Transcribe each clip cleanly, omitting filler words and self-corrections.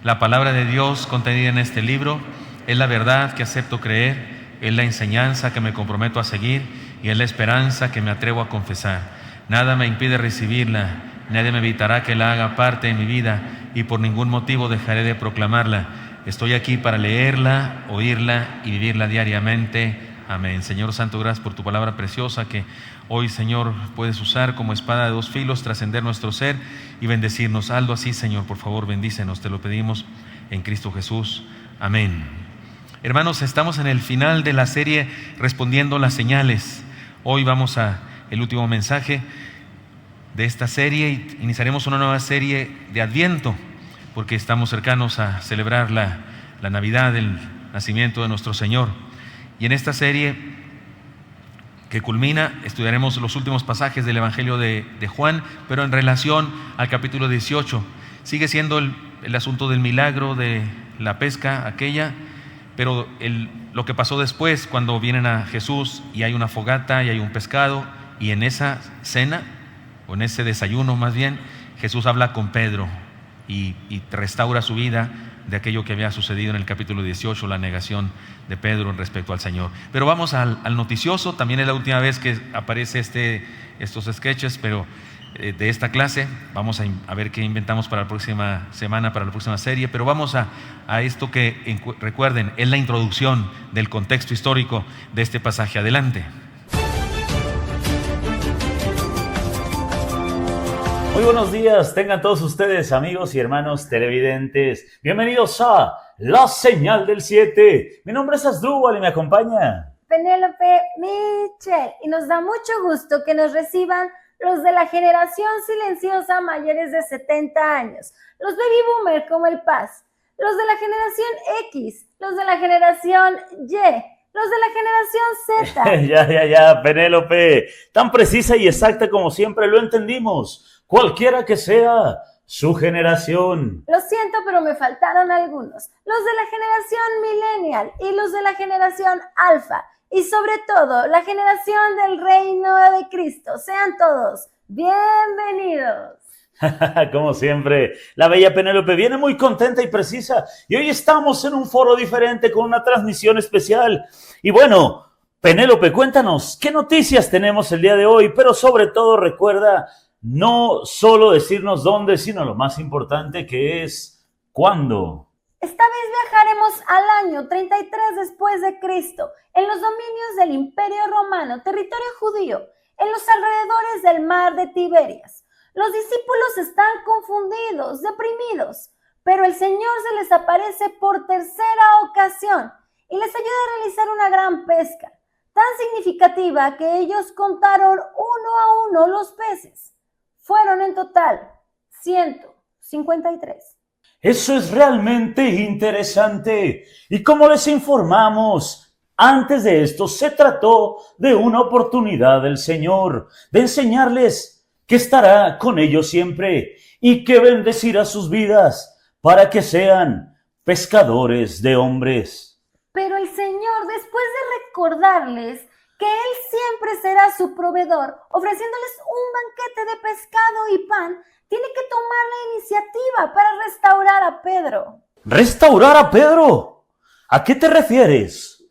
La palabra de Dios contenida en este libro es la verdad que acepto creer, es la enseñanza que me comprometo a seguir y es la esperanza que me atrevo a confesar. Nada me impide recibirla, nadie me evitará que la haga parte de mi vida y por ningún motivo dejaré de proclamarla. Estoy aquí para leerla, oírla y vivirla diariamente. Amén. Señor Santo, gracias por tu palabra preciosa que hoy, Señor, puedes usar como espada de dos filos, trascender nuestro ser y bendecirnos. Hazlo así, Señor, por favor, bendícenos, te lo pedimos en Cristo Jesús. Amén. Hermanos, estamos en el final de la serie Respondiendo las Señales. Hoy vamos a el último mensaje de esta serie y iniciaremos una nueva serie de Adviento, porque estamos cercanos a celebrar la Navidad, el nacimiento de nuestro Señor. Y en esta serie que culmina, estudiaremos los últimos pasajes del Evangelio de Juan, pero en relación al capítulo 18. Sigue siendo el asunto del milagro de la pesca aquella, pero lo que pasó después, cuando vienen a Jesús y hay una fogata y hay un pescado, y en esa cena, o en ese desayuno más bien, Jesús habla con Pedro y restaura su vida de aquello que había sucedido en el capítulo 18, la negación de Pedro en respecto al Señor. Pero vamos al noticioso. También es la última vez que aparece estos sketches, pero de esta clase. Vamos a ver qué inventamos para la próxima semana, para la próxima serie. Pero vamos a esto que, recuerden, es la introducción del contexto histórico de este pasaje. Adelante. Muy buenos días, tengan todos ustedes, amigos y hermanos televidentes. Bienvenidos a La Señal del 7. Mi nombre es Asdrúbal y me acompaña Penélope Michel. Y nos da mucho gusto que nos reciban los de la generación silenciosa mayores de 70 años, los baby boomers como el Paz, los de la generación X, los de la generación Y, los de la generación Z. Ya, Penélope. Tan precisa y exacta como siempre lo entendimos. Cualquiera que sea su generación. Lo siento, pero me faltaron algunos. Los de la generación millennial y los de la generación alfa. Y sobre todo, la generación del reino de Cristo. Sean todos bienvenidos. Como siempre, la bella Penélope viene muy contenta y precisa. Y hoy estamos en un foro diferente con una transmisión especial. Y bueno, Penélope, cuéntanos, ¿qué noticias tenemos el día de hoy? Pero sobre todo recuerda no solo decirnos dónde, sino lo más importante que es cuándo. Esta vez viajaremos al año 33 después de Cristo, en los dominios del Imperio Romano, territorio judío, en los alrededores del mar de Tiberias. Los discípulos están confundidos, deprimidos, pero el Señor se les aparece por tercera ocasión y les ayuda a realizar una gran pesca, tan significativa que ellos contaron uno a uno los peces. Fueron en total 153. Eso es realmente interesante. Y como les informamos, antes de esto se trató de una oportunidad del Señor, de enseñarles que estará con ellos siempre y que bendecirá sus vidas para que sean pescadores de hombres. Pero el Señor, después de recordarles que Él siempre será su proveedor, ofreciéndoles un banquete de pescado y pan, tiene que tomar la iniciativa para restaurar a Pedro. ¿Restaurar a Pedro? ¿A qué te refieres?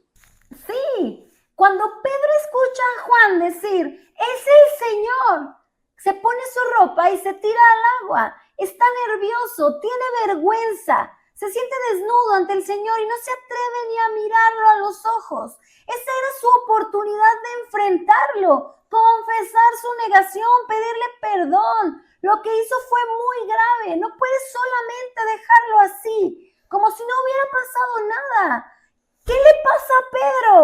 Sí, cuando Pedro escucha a Juan decir, ¡es el Señor!, se pone su ropa y se tira al agua. Está nervioso, tiene vergüenza, se siente desnudo ante el Señor y no se atreve ni a mirarlo a los ojos. Esa era su oportunidad de enfrentarlo, confesar su negación, pedirle perdón. Lo que hizo fue muy grave, no puede solamente dejarlo así, como si no hubiera pasado nada. ¿Qué le pasa a Pedro?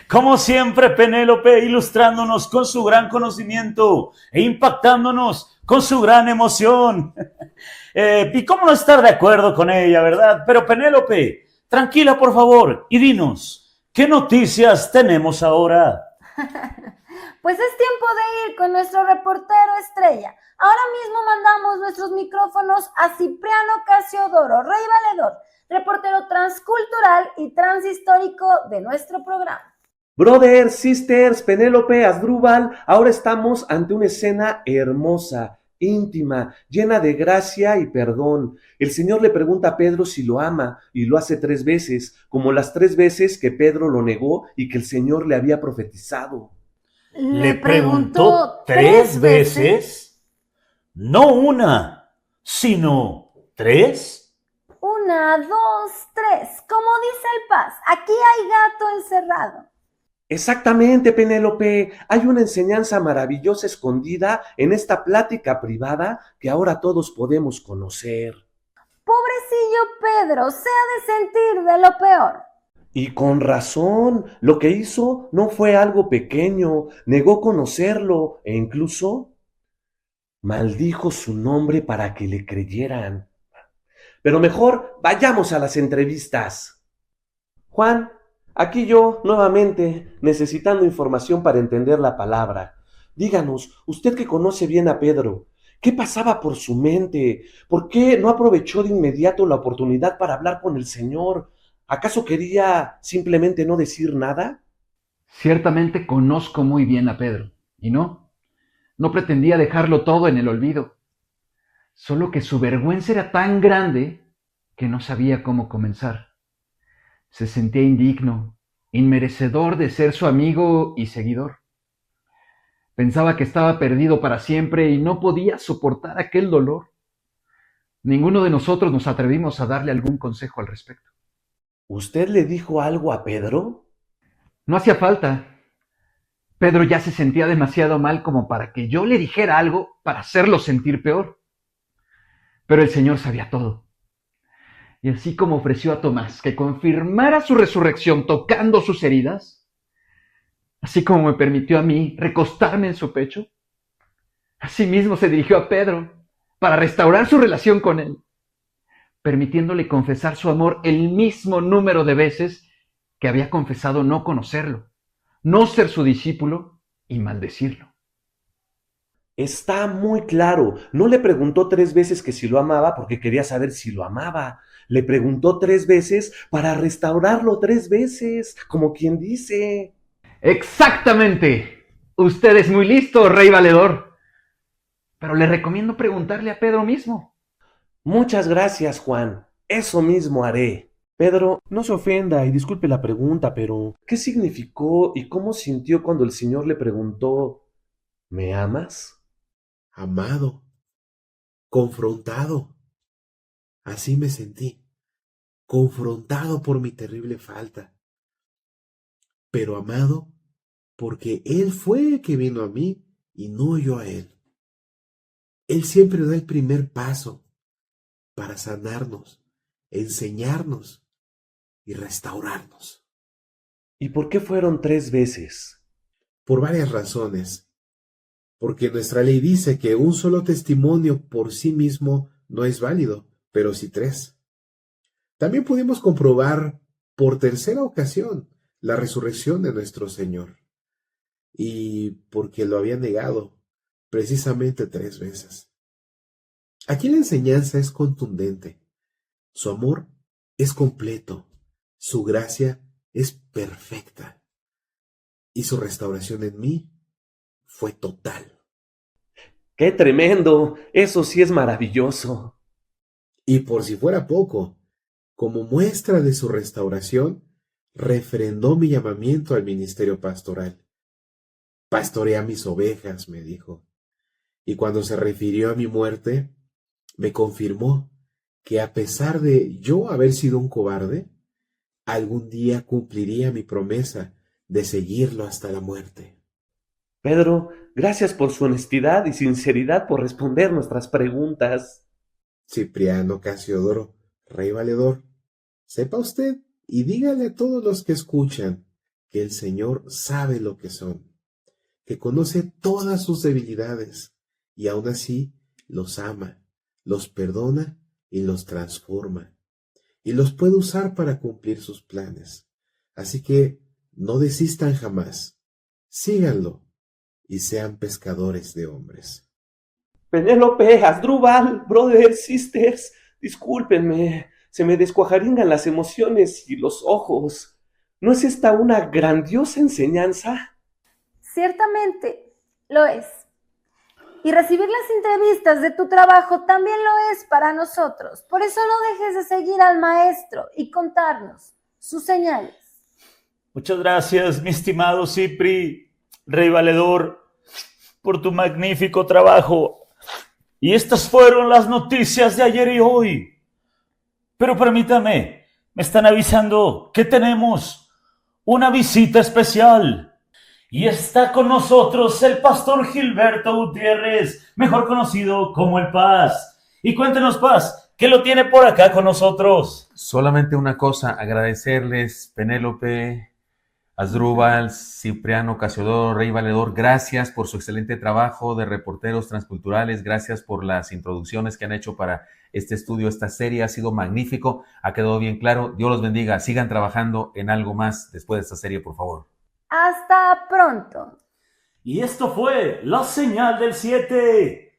Como siempre, Penélope, ilustrándonos con su gran conocimiento e impactándonos con su gran emoción. Y cómo no estar de acuerdo con ella, ¿verdad? Pero Penélope, tranquila por favor y dinos, ¿qué noticias tenemos ahora? Pues es tiempo de ir con nuestro reportero estrella. Ahora mismo mandamos nuestros micrófonos a Cipriano Casiodoro, Rey Valedor, reportero transcultural y transhistórico de nuestro programa. Brothers, sisters, Penélope, Asdrúbal, ahora estamos ante una escena hermosa, íntima, llena de gracia y perdón. El Señor le pregunta a Pedro si lo ama y lo hace 3 veces, como las 3 veces que Pedro lo negó y que el Señor le había profetizado. ¿Le preguntó 3 veces? No una, sino 3. 1, 2, 3. Como dice el Paz, aquí hay gato encerrado. Exactamente, Penélope. Hay una enseñanza maravillosa escondida en esta plática privada que ahora todos podemos conocer. Pobrecillo Pedro, se ha de sentir de lo peor. Y con razón, lo que hizo no fue algo pequeño, negó conocerlo e incluso maldijo su nombre para que le creyeran. Pero mejor vayamos a las entrevistas. Juan, aquí yo, nuevamente, necesitando información para entender la palabra. Díganos, usted que conoce bien a Pedro, ¿qué pasaba por su mente? ¿Por qué no aprovechó de inmediato la oportunidad para hablar con el Señor? ¿Acaso quería simplemente no decir nada? Ciertamente conozco muy bien a Pedro, y no pretendía dejarlo todo en el olvido. Solo que su vergüenza era tan grande que no sabía cómo comenzar. Se sentía indigno, inmerecedor de ser su amigo y seguidor. Pensaba que estaba perdido para siempre y no podía soportar aquel dolor. Ninguno de nosotros nos atrevimos a darle algún consejo al respecto. ¿Usted le dijo algo a Pedro? No hacía falta. Pedro ya se sentía demasiado mal como para que yo le dijera algo para hacerlo sentir peor. Pero el Señor sabía todo. Y así como ofreció a Tomás que confirmara su resurrección tocando sus heridas, así como me permitió a mí recostarme en su pecho, asimismo se dirigió a Pedro para restaurar su relación con él, permitiéndole confesar su amor el mismo número de veces que había confesado no conocerlo, no ser su discípulo y maldecirlo. Está muy claro. No le preguntó 3 veces que si lo amaba porque quería saber si lo amaba. Le preguntó 3 veces para restaurarlo 3 veces, como quien dice. ¡Exactamente! Usted es muy listo, rey valedor. Pero le recomiendo preguntarle a Pedro mismo. Muchas gracias, Juan. Eso mismo haré. Pedro, no se ofenda y disculpe la pregunta, pero ¿qué significó y cómo sintió cuando el Señor le preguntó, ¿me amas? Amado, confrontado. Así me sentí, confrontado por mi terrible falta, pero amado porque Él fue el que vino a mí y no yo a Él. Él siempre da el primer paso para sanarnos, enseñarnos y restaurarnos. ¿Y por qué fueron 3 veces? Por varias razones. Porque nuestra ley dice que un solo testimonio por sí mismo no es válido, pero sí 3. También pudimos comprobar por tercera ocasión la resurrección de nuestro Señor. Y porque lo había negado precisamente 3 veces. Aquí la enseñanza es contundente. Su amor es completo. Su gracia es perfecta. Y su restauración en mí fue total. ¡Qué tremendo! Eso sí es maravilloso. Y por si fuera poco, como muestra de su restauración, refrendó mi llamamiento al ministerio pastoral. Pastorea mis ovejas, me dijo. Y cuando se refirió a mi muerte, me confirmó que a pesar de yo haber sido un cobarde, algún día cumpliría mi promesa de seguirlo hasta la muerte. Pedro, gracias por su honestidad y sinceridad por responder nuestras preguntas. Cipriano Casiodoro, rey valedor, sepa usted y dígale a todos los que escuchan que el Señor sabe lo que son, que conoce todas sus debilidades y aún así los ama, los perdona y los transforma, y los puede usar para cumplir sus planes. Así que no desistan jamás, síganlo y sean pescadores de hombres. Penélope, Asdrúbal, brothers, sisters, discúlpenme, se me descuajaringan las emociones y los ojos. ¿No es esta una grandiosa enseñanza? Ciertamente lo es. Y recibir las entrevistas de tu trabajo también lo es para nosotros. Por eso no dejes de seguir al maestro y contarnos sus señales. Muchas gracias, mi estimado Cipri, Rey Valedor, por tu magnífico trabajo. Y estas fueron las noticias de ayer y hoy. Pero permítame, me están avisando que tenemos una visita especial. Y está con nosotros el pastor Gilberto Gutiérrez, mejor conocido como el Paz. Y cuéntenos, Paz, ¿qué lo tiene por acá con nosotros? Solamente una cosa, agradecerles, Penélope, Asdrúbal, Cipriano, Casiodoro, Rey Valedor, gracias por su excelente trabajo de reporteros transculturales, gracias por las introducciones que han hecho para este estudio, esta serie ha sido magnífico, ha quedado bien claro, Dios los bendiga, sigan trabajando en algo más después de esta serie, por favor. Hasta pronto. Y esto fue la señal del 7,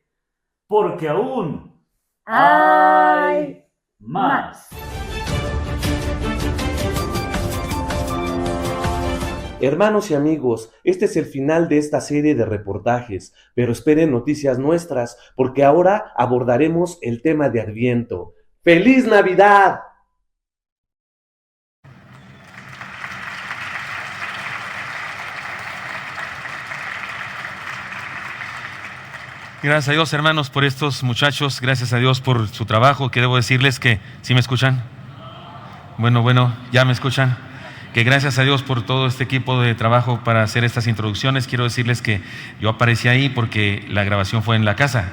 porque aún hay más. Hermanos y amigos, este es el final de esta serie de reportajes, pero esperen noticias nuestras, porque ahora abordaremos el tema de Adviento. ¡Feliz Navidad! Gracias a Dios, hermanos, por estos muchachos, gracias a Dios por su trabajo, que debo decirles que, ¿sí me escuchan? Bueno, ¿ya me escuchan? Que gracias a Dios por todo este equipo de trabajo para hacer estas introducciones. Quiero decirles que yo aparecí ahí porque la grabación fue en la casa,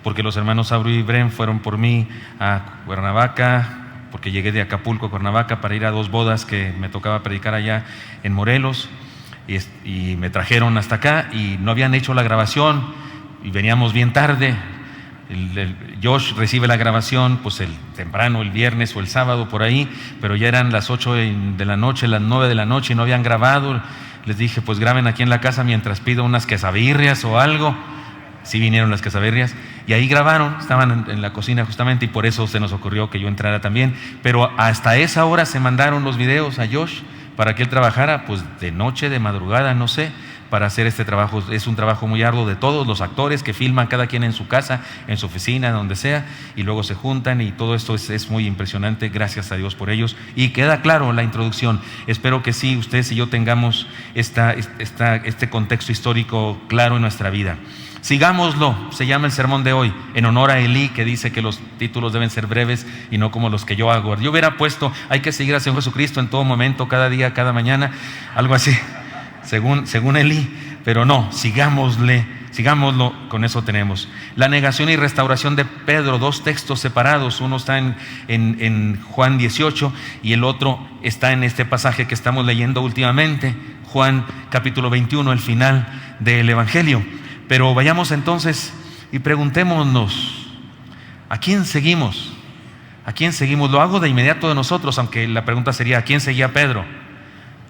porque los hermanos Abru y Bren fueron por mí a Cuernavaca, porque llegué de Acapulco a Cuernavaca para ir a 2 bodas que me tocaba predicar allá en Morelos, y me trajeron hasta acá y no habían hecho la grabación y veníamos bien tarde. Josh recibe la grabación pues temprano, el viernes o el sábado por ahí, pero ya eran las 8 de la noche, las 9 de la noche y no habían grabado. Les dije, pues graben aquí en la casa mientras pido unas quesabirrias o algo. Sí vinieron las quesabirrias y ahí grabaron, estaban en la cocina justamente, y por eso se nos ocurrió que yo entrara también. Pero hasta esa hora se mandaron los videos a Josh para que él trabajara pues de noche, de madrugada, no sé, para hacer este trabajo. Es un trabajo muy arduo de todos los actores que filman, cada quien en su casa, en su oficina, donde sea, y luego se juntan, y todo esto es muy impresionante. Gracias a Dios por ellos. Y queda claro la introducción. Espero que sí, ustedes y yo tengamos este contexto histórico claro en nuestra vida. Sigámoslo, se llama el sermón de hoy, en honor a Elí, que dice que los títulos deben ser breves y no como los que yo hago. Yo hubiera puesto, hay que seguir al Señor Jesucristo en todo momento, cada día, cada mañana, algo así, según Elí, pero no, sigámoslo, con eso tenemos. La negación y restauración de Pedro, 2 textos separados, uno está en Juan 18 y el otro está en este pasaje que estamos leyendo últimamente, Juan capítulo 21, el final del Evangelio. Pero vayamos entonces y preguntémonos, ¿a quién seguimos? ¿A quién seguimos? Lo hago de inmediato de nosotros, aunque la pregunta sería, ¿a quién seguía Pedro?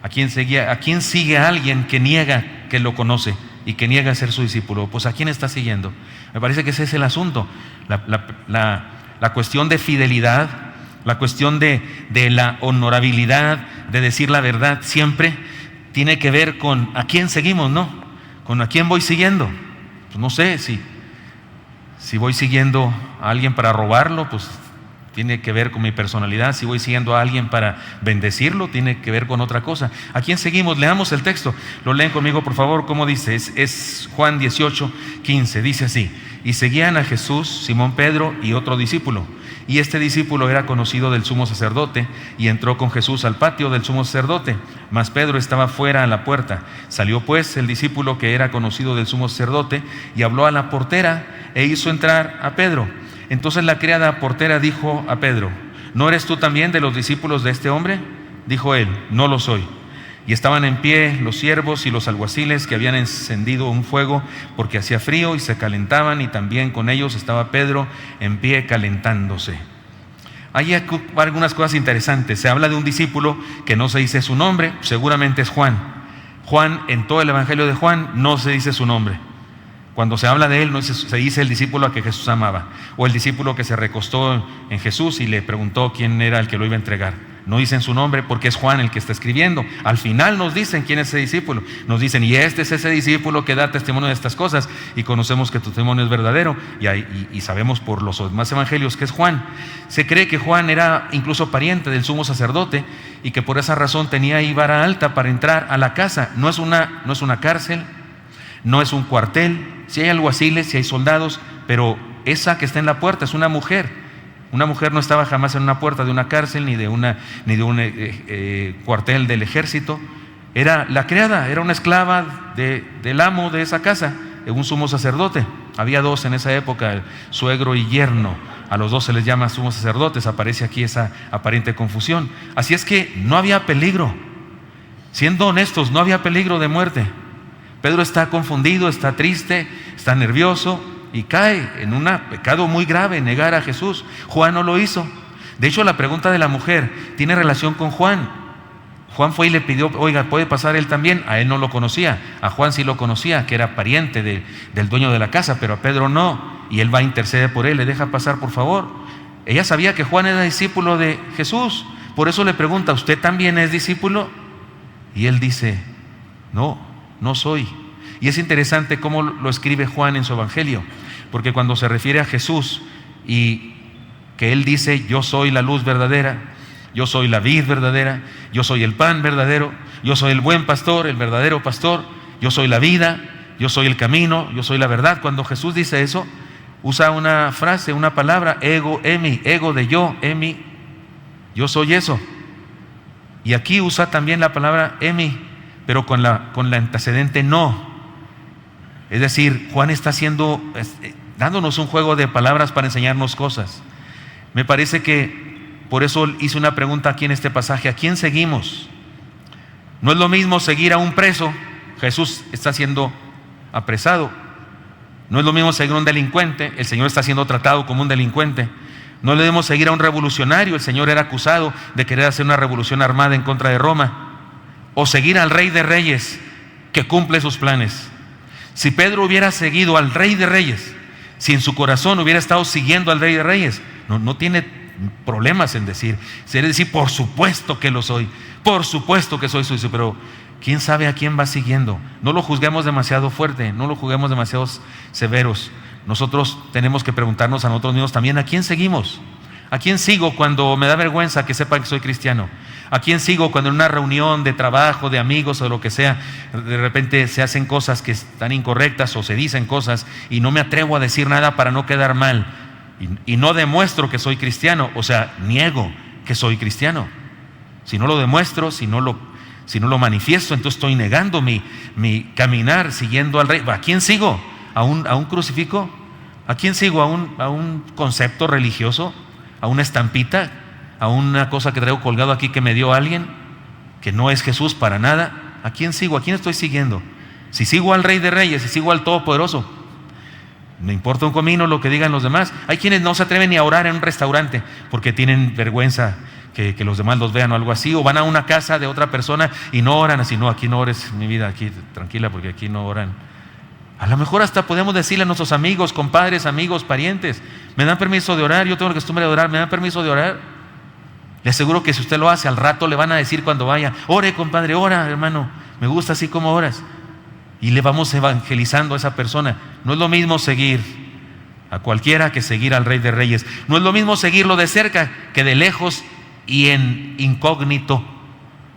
¿A quién sigue a alguien que niega que lo conoce y que niega ser su discípulo? Pues ¿a quién está siguiendo? Me parece que ese es el asunto, la cuestión de fidelidad, la cuestión de la honorabilidad, de decir la verdad, siempre tiene que ver con a quién seguimos, ¿no? Con a quién voy siguiendo. Pues no sé, si voy siguiendo a alguien para robarlo, pues tiene que ver con mi personalidad. Si voy siguiendo a alguien para bendecirlo, tiene que ver con otra cosa. ¿A quién seguimos? Leamos el texto. Lo leen conmigo, por favor. ¿Cómo dice? Es Juan 18:15. Dice así: y seguían a Jesús, Simón Pedro y otro discípulo. Y este discípulo era conocido del sumo sacerdote, y entró con Jesús al patio del sumo sacerdote, mas Pedro estaba fuera a la puerta. Salió pues el discípulo que era conocido del sumo sacerdote, y habló a la portera, e hizo entrar a Pedro. Entonces la criada portera dijo a Pedro: ¿no eres tú también de los discípulos de este hombre? Dijo él: no lo soy. Y estaban en pie los siervos y los alguaciles, que habían encendido un fuego porque hacía frío, y se calentaban, y también con ellos estaba Pedro en pie calentándose. Hay algunas cosas interesantes. Se habla de un discípulo que no se dice su nombre, seguramente es Juan. Juan, en todo el Evangelio de Juan, no se dice su nombre. Cuando se habla de él, no se dice el discípulo a que Jesús amaba, o el discípulo que se recostó en Jesús y le preguntó quién era el que lo iba a entregar. No dicen su nombre porque es Juan el que está escribiendo. Al final nos dicen quién es ese discípulo. Nos dicen, y este es ese discípulo que da testimonio de estas cosas, y conocemos que tu testimonio es verdadero, y sabemos por los demás evangelios que es Juan. Se cree que Juan era incluso pariente del sumo sacerdote, y que por esa razón tenía ahí vara alta para entrar a la casa. No es una cárcel, no es un cuartel. Si hay alguaciles, si hay soldados, pero esa que está en la puerta es una mujer. Una mujer no estaba jamás en una puerta de una cárcel ni de un cuartel del ejército. Era la criada, era una esclava del amo de esa casa, un sumo sacerdote. Había dos en esa época, suegro y yerno. A los dos se les llama sumos sacerdotes. Aparece aquí esa aparente confusión. Así es que no había peligro. Siendo honestos, no había peligro de muerte. Pedro está confundido, está triste, está nervioso, y cae en un pecado muy grave, negar a Jesús. Juan no lo hizo. De hecho, la pregunta de la mujer tiene relación con Juan. Juan fue y le pidió, oiga, ¿puede pasar él también? A él no lo conocía, a Juan sí lo conocía, que era pariente del dueño de la casa, pero a Pedro no, y él va a interceder por él, le deja pasar por favor. Ella sabía que Juan era discípulo de Jesús, por eso le pregunta, ¿usted también es discípulo? Y él dice, no, no soy. Y es interesante cómo lo escribe Juan en su evangelio, porque cuando se refiere a Jesús y que él dice, yo soy la luz verdadera, yo soy la vid verdadera, yo soy el pan verdadero, yo soy el buen pastor, el verdadero pastor, yo soy la vida, yo soy el camino, yo soy la verdad. Cuando Jesús dice eso, usa una frase, una palabra, ego, emi, ego de yo, emi, yo soy eso. Y aquí usa también la palabra emi, pero con la antecedente no. Es decir, Juan está dándonos un juego de palabras para enseñarnos cosas. Me parece que por eso hice una pregunta aquí en este pasaje: ¿a quién seguimos? No es lo mismo seguir a un preso. Jesús está siendo apresado. No es lo mismo seguir a un delincuente. El Señor está siendo tratado como un delincuente. No le debemos seguir a un revolucionario. El Señor era acusado de querer hacer una revolución armada en contra de Roma. O seguir al Rey de Reyes, que cumple sus planes. Si Pedro hubiera seguido al Rey de Reyes, si en su corazón hubiera estado siguiendo al Rey de Reyes, no tiene problemas en decir, por supuesto que lo soy, por supuesto que soy suyo, pero quién sabe a quién va siguiendo. No lo juzguemos demasiado fuerte, no lo juzguemos demasiado severos. Nosotros tenemos que preguntarnos a nosotros mismos también, ¿a quién seguimos? ¿A quién sigo cuando me da vergüenza que sepan que soy cristiano? ¿A quién sigo cuando en una reunión de trabajo, de amigos o lo que sea, de repente se hacen cosas que están incorrectas o se dicen cosas y no me atrevo a decir nada para no quedar mal? Y no demuestro que soy cristiano, o sea, niego que soy cristiano. Si no lo demuestro, si no lo manifiesto, entonces estoy negando mi caminar siguiendo al Rey. ¿A quién sigo? ¿A un crucifijo? ¿A quién sigo? ¿A un concepto religioso? ¿A una estampita? ¿A una cosa que traigo colgado aquí que me dio alguien? Que no es Jesús para nada. ¿A quién sigo? ¿A quién estoy siguiendo? Si sigo al Rey de Reyes, si sigo al Todopoderoso, me importa un comino lo que digan los demás. Hay quienes no se atreven ni a orar en un restaurante porque tienen vergüenza que los demás los vean o algo así, o van a una casa de otra persona y no oran así. No, aquí no ores, mi vida, aquí tranquila, porque aquí no oran. A lo mejor hasta podemos decirle a nuestros amigos, compadres, amigos, parientes, ¿me dan permiso de orar? Yo tengo la costumbre de orar, ¿me dan permiso de orar? Le aseguro que si usted lo hace, al rato le van a decir cuando vaya, ore compadre, ora hermano, me gusta así como oras. Y le vamos evangelizando a esa persona. No es lo mismo seguir a cualquiera que seguir al Rey de Reyes. No es lo mismo seguirlo de cerca que de lejos y en incógnito.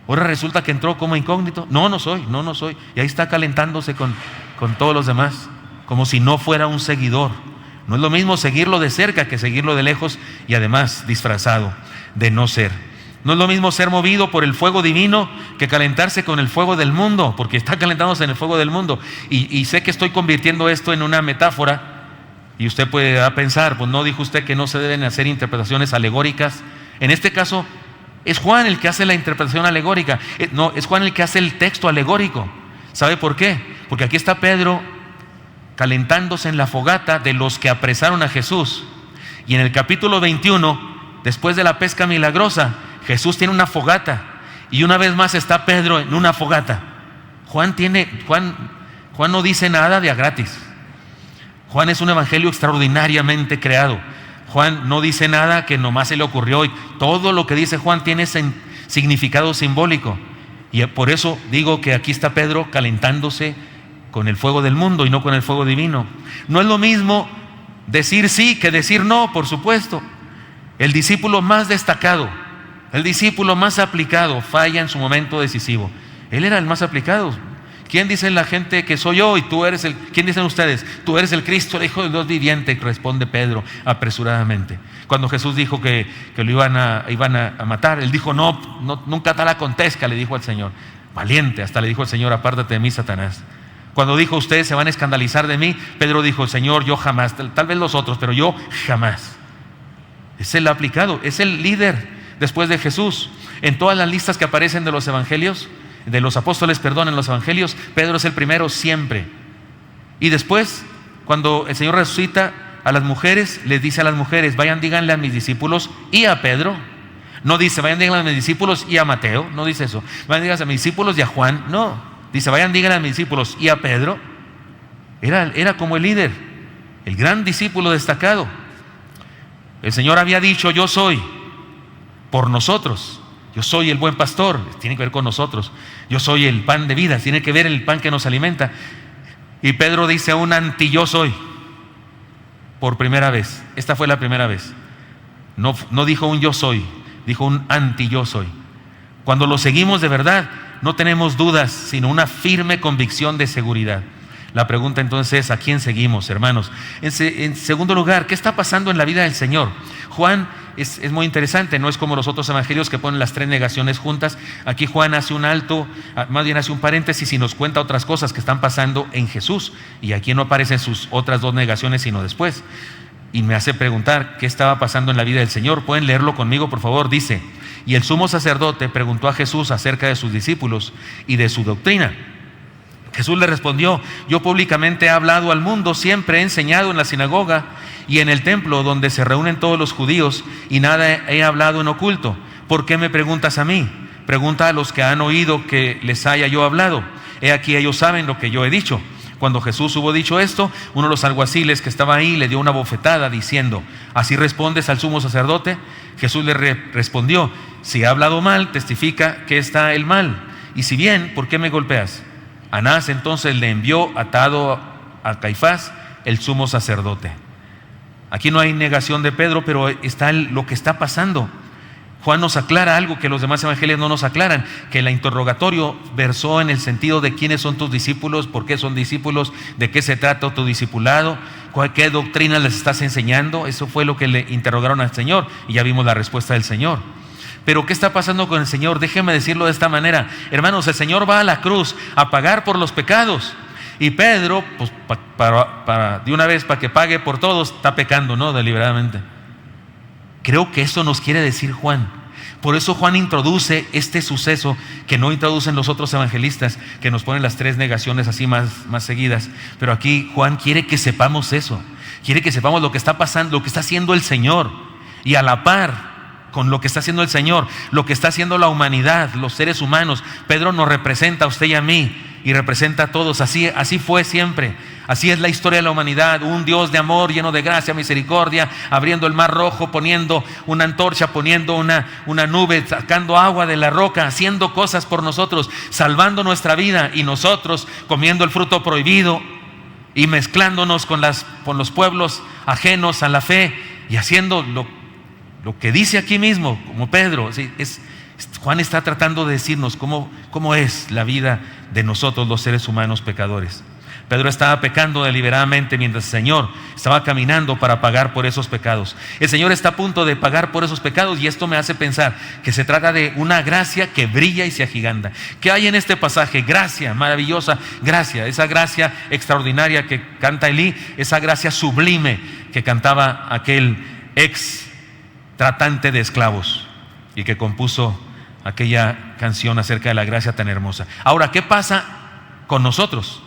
Ahora resulta que entró como incógnito. No soy. Y ahí está calentándose con todos los demás, como si no fuera un seguidor. No es lo mismo seguirlo de cerca que seguirlo de lejos y además disfrazado de no ser. No es lo mismo ser movido por el fuego divino que calentarse con el fuego del mundo, porque está calentándose en el fuego del mundo. Y sé que estoy convirtiendo esto en una metáfora, y usted puede pensar, pues no dijo usted que no se deben hacer interpretaciones alegóricas. En este caso, es Juan el que hace la interpretación alegórica. No, es Juan el que hace el texto alegórico. ¿Sabe por qué? Porque aquí está Pedro calentándose en la fogata de los que apresaron a Jesús. Y en el capítulo 21, después de la pesca milagrosa, Jesús tiene una fogata, y una vez más está Pedro en una fogata. Juan no dice nada de a gratis. Juan es un evangelio extraordinariamente creado. Juan no dice nada que nomás se le ocurrió, y todo lo que dice Juan tiene significado simbólico. Y por eso digo que aquí está Pedro calentándose con el fuego del mundo y no con el fuego divino. No es lo mismo decir sí que decir no, por supuesto. El discípulo más destacado, el discípulo más aplicado, falla en su momento decisivo. Él era el más aplicado. ¿Quién dice la gente que soy yo y tú eres el? ¿Quién dicen ustedes? Tú eres el Cristo, el Hijo de Dios viviente, responde Pedro apresuradamente. Cuando Jesús dijo que lo iban a matar, él dijo, no, nunca tal acontezca, le dijo al Señor. Valiente, hasta le dijo al Señor, apártate de mí, Satanás. Cuando dijo, ustedes se van a escandalizar de mí, Pedro dijo, Señor, yo jamás, tal vez los otros, pero yo jamás. Es el aplicado, es el líder después de Jesús. En todas las listas que aparecen de los evangelios, de los apóstoles, en los evangelios, Pedro es el primero siempre. Y después, cuando el Señor resucita a las mujeres, les dice a las mujeres, vayan, díganle a mis discípulos y a Pedro. No dice, vayan, díganle a mis discípulos y a Mateo, no dice eso. Vayan, díganle a mis discípulos y a Juan, no. Dice, vayan, díganle a mis discípulos y a Pedro. Era como el líder, el gran discípulo destacado. El Señor había dicho, yo soy por nosotros. Yo soy el buen pastor, tiene que ver con nosotros. Yo soy el pan de vida, tiene que ver el pan que nos alimenta. Y Pedro dice un anti yo soy. Por primera vez. Esta fue la primera vez. No dijo un yo soy, dijo un anti yo soy. Cuando lo seguimos de verdad, no tenemos dudas, sino una firme convicción de seguridad. La pregunta entonces es, ¿a quién seguimos, hermanos? En segundo lugar, ¿qué está pasando en la vida del Señor? Juan es muy interesante, no es como los otros evangelios que ponen las tres negaciones juntas. Aquí Juan hace un alto, más bien hace un paréntesis y nos cuenta otras cosas que están pasando en Jesús. Y aquí no aparecen sus otras dos negaciones, sino después. Y me hace preguntar, ¿qué estaba pasando en la vida del Señor? Pueden leerlo conmigo, por favor. Dice, y el sumo sacerdote preguntó a Jesús acerca de sus discípulos y de su doctrina. Jesús le respondió, yo públicamente he hablado al mundo, siempre he enseñado en la sinagoga y en el templo donde se reúnen todos los judíos, y nada he hablado en oculto. ¿Por qué me preguntas a mí? Pregunta a los que han oído que les haya yo hablado. He aquí ellos saben lo que yo he dicho. Cuando Jesús hubo dicho esto, uno de los alguaciles que estaba ahí le dio una bofetada diciendo, ¿así respondes al sumo sacerdote? Jesús le respondió, si he hablado mal, testifica que está el mal. Y si bien, ¿por qué me golpeas? Anás entonces le envió atado a Caifás, el sumo sacerdote. Aquí no hay negación de Pedro, pero está lo que está pasando. Juan nos aclara algo que los demás evangelios no nos aclaran, que el interrogatorio versó en el sentido de quiénes son tus discípulos, por qué son discípulos, de qué se trata tu discipulado, qué doctrina les estás enseñando. Eso fue lo que le interrogaron al Señor y ya vimos la respuesta del Señor. Pero ¿qué está pasando con el Señor? Déjeme decirlo de esta manera. Hermanos, el Señor va a la cruz a pagar por los pecados. Y Pedro, pues de una vez para que pague por todos, está pecando, ¿no? Deliberadamente. Creo que eso nos quiere decir Juan. Por eso Juan introduce este suceso que no introducen los otros evangelistas, que nos ponen las tres negaciones así más seguidas. Pero aquí Juan quiere que sepamos eso. Quiere que sepamos lo que está pasando, lo que está haciendo el Señor. Y a la par con lo que está haciendo el Señor, lo que está haciendo la humanidad, los seres humanos. Pedro nos representa a usted y a mí, y representa a todos. Así fue siempre. Así es la historia de la humanidad. Un Dios de amor, lleno de gracia, misericordia, abriendo el mar rojo, poniendo una antorcha, poniendo una nube, sacando agua de la roca, haciendo cosas por nosotros, salvando nuestra vida, y nosotros comiendo el fruto prohibido y mezclándonos con los pueblos ajenos a la fe y haciendo lo que dice aquí mismo, como Pedro. Juan está tratando de decirnos cómo es la vida de nosotros los seres humanos pecadores. Pedro estaba pecando deliberadamente mientras el Señor estaba caminando para pagar por esos pecados. El Señor está a punto de pagar por esos pecados, y esto me hace pensar que se trata de una gracia que brilla y se agiganta. ¿Qué hay en este pasaje? Gracia, maravillosa gracia, esa gracia extraordinaria que canta Elí, esa gracia sublime que cantaba aquel ex tratante de esclavos y que compuso aquella canción acerca de la gracia tan hermosa. Ahora, ¿qué pasa con nosotros?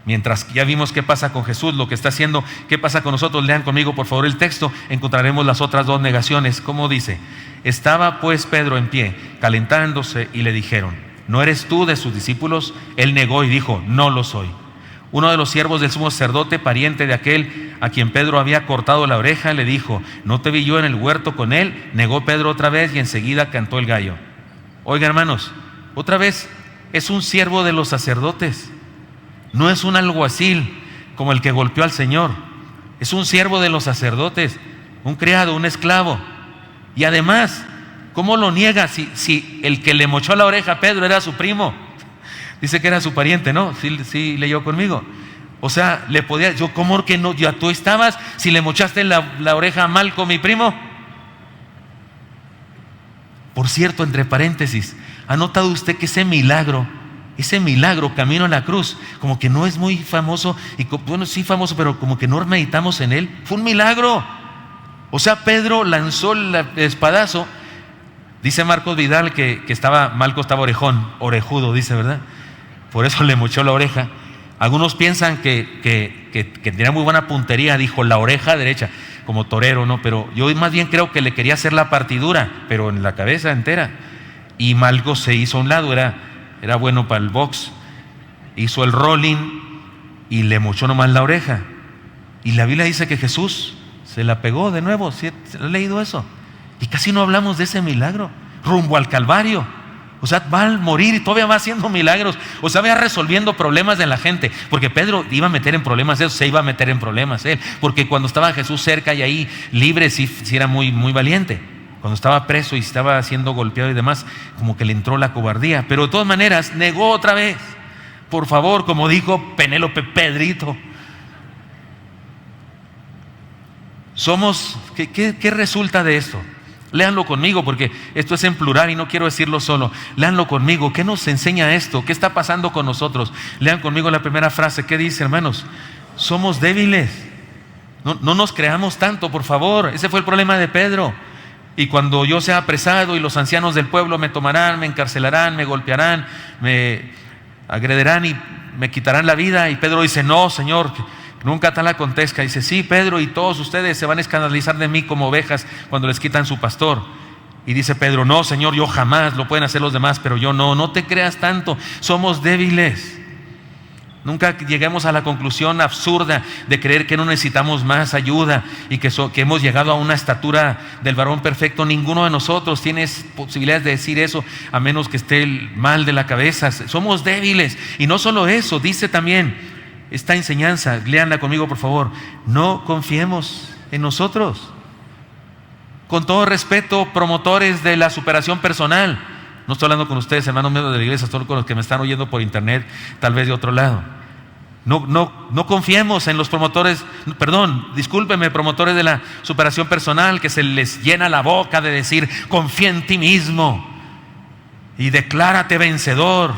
Mientras ya vimos qué pasa con Jesús, lo que está haciendo, ¿qué pasa con nosotros? Lean conmigo por favor el texto, encontraremos las otras dos negaciones. ¿Cómo dice? Estaba pues Pedro en pie, calentándose, y le dijeron, ¿no eres tú de sus discípulos? Él negó y dijo, no lo soy. Uno de los siervos del sumo sacerdote, pariente de aquel a quien Pedro había cortado la oreja, le dijo: ¿no te vi yo en el huerto con él? Negó Pedro otra vez y enseguida cantó el gallo. Oiga, hermanos, otra vez es un siervo de los sacerdotes. No es un alguacil como el que golpeó al Señor. Es un siervo de los sacerdotes, un criado, un esclavo. Y además, ¿cómo lo niega si el que le mochó la oreja a Pedro era su primo? Dice que era su pariente, ¿no? Sí leyó conmigo. O sea, le podía, yo, ¿cómo que no? Ya tú estabas, si le mochaste la oreja a Malco, mi primo. Por cierto, entre paréntesis, ¿ha notado usted que ese milagro camino a la cruz, como que no es muy famoso? Y bueno, sí famoso, pero como que no meditamos en él. Fue un milagro. O sea, Pedro lanzó el espadazo. Dice Marcos Vidal que Malco estaba orejudo, dice, ¿verdad? Por eso le mochó la oreja. Algunos piensan que tenía muy buena puntería, dijo la oreja derecha, como torero, ¿no? Pero yo más bien creo que le quería hacer la partidura, pero en la cabeza entera. Y Malco se hizo a un lado, era bueno para el box. Hizo el rolling y le mochó nomás la oreja. Y la Biblia dice que Jesús se la pegó de nuevo. ¿Sí? ¿Han leído eso? Y casi no hablamos de ese milagro, rumbo al Calvario. O sea, va a morir y todavía va haciendo milagros. O sea, va resolviendo problemas de la gente. Porque Pedro iba a meter en problemas, se iba a meter en problemas él. Porque cuando estaba Jesús cerca y ahí libre, sí era muy, muy valiente. Cuando estaba preso y estaba siendo golpeado y demás, como que le entró la cobardía. Pero de todas maneras, negó otra vez. Por favor, como dijo Penélope, Pedrito. ¿Qué resulta de esto? Léanlo conmigo, porque esto es en plural y no quiero decirlo solo. Léanlo conmigo. ¿Qué nos enseña esto? ¿Qué está pasando con nosotros? Lean conmigo la primera frase. ¿Qué dice, hermanos? Somos débiles. No nos creamos tanto, por favor. Ese fue el problema de Pedro. Y cuando yo sea apresado y los ancianos del pueblo me tomarán, me encarcelarán, me golpearán, me agredirán y me quitarán la vida. Y Pedro dice: no, Señor, nunca tal acontezca. Dice: sí, Pedro, y todos ustedes se van a escandalizar de mí como ovejas cuando les quitan su pastor. Y dice Pedro: no, Señor, yo jamás, lo pueden hacer los demás, pero yo no te creas tanto, somos débiles. Nunca lleguemos a la conclusión absurda de creer que no necesitamos más ayuda y que hemos llegado a una estatura del varón perfecto. Ninguno de nosotros tiene posibilidades de decir eso, a menos que esté mal de la cabeza. Somos débiles. Y no solo eso, dice también esta enseñanza, léanla conmigo por favor: no confiemos en nosotros. Con todo respeto, promotores de la superación personal, no estoy hablando con ustedes, hermanos míos de la iglesia, estoy con los que me están oyendo por internet, tal vez de otro lado. No confiemos en los promotores, discúlpeme, promotores de la superación personal, que se les llena la boca de decir: confía en ti mismo y declárate vencedor.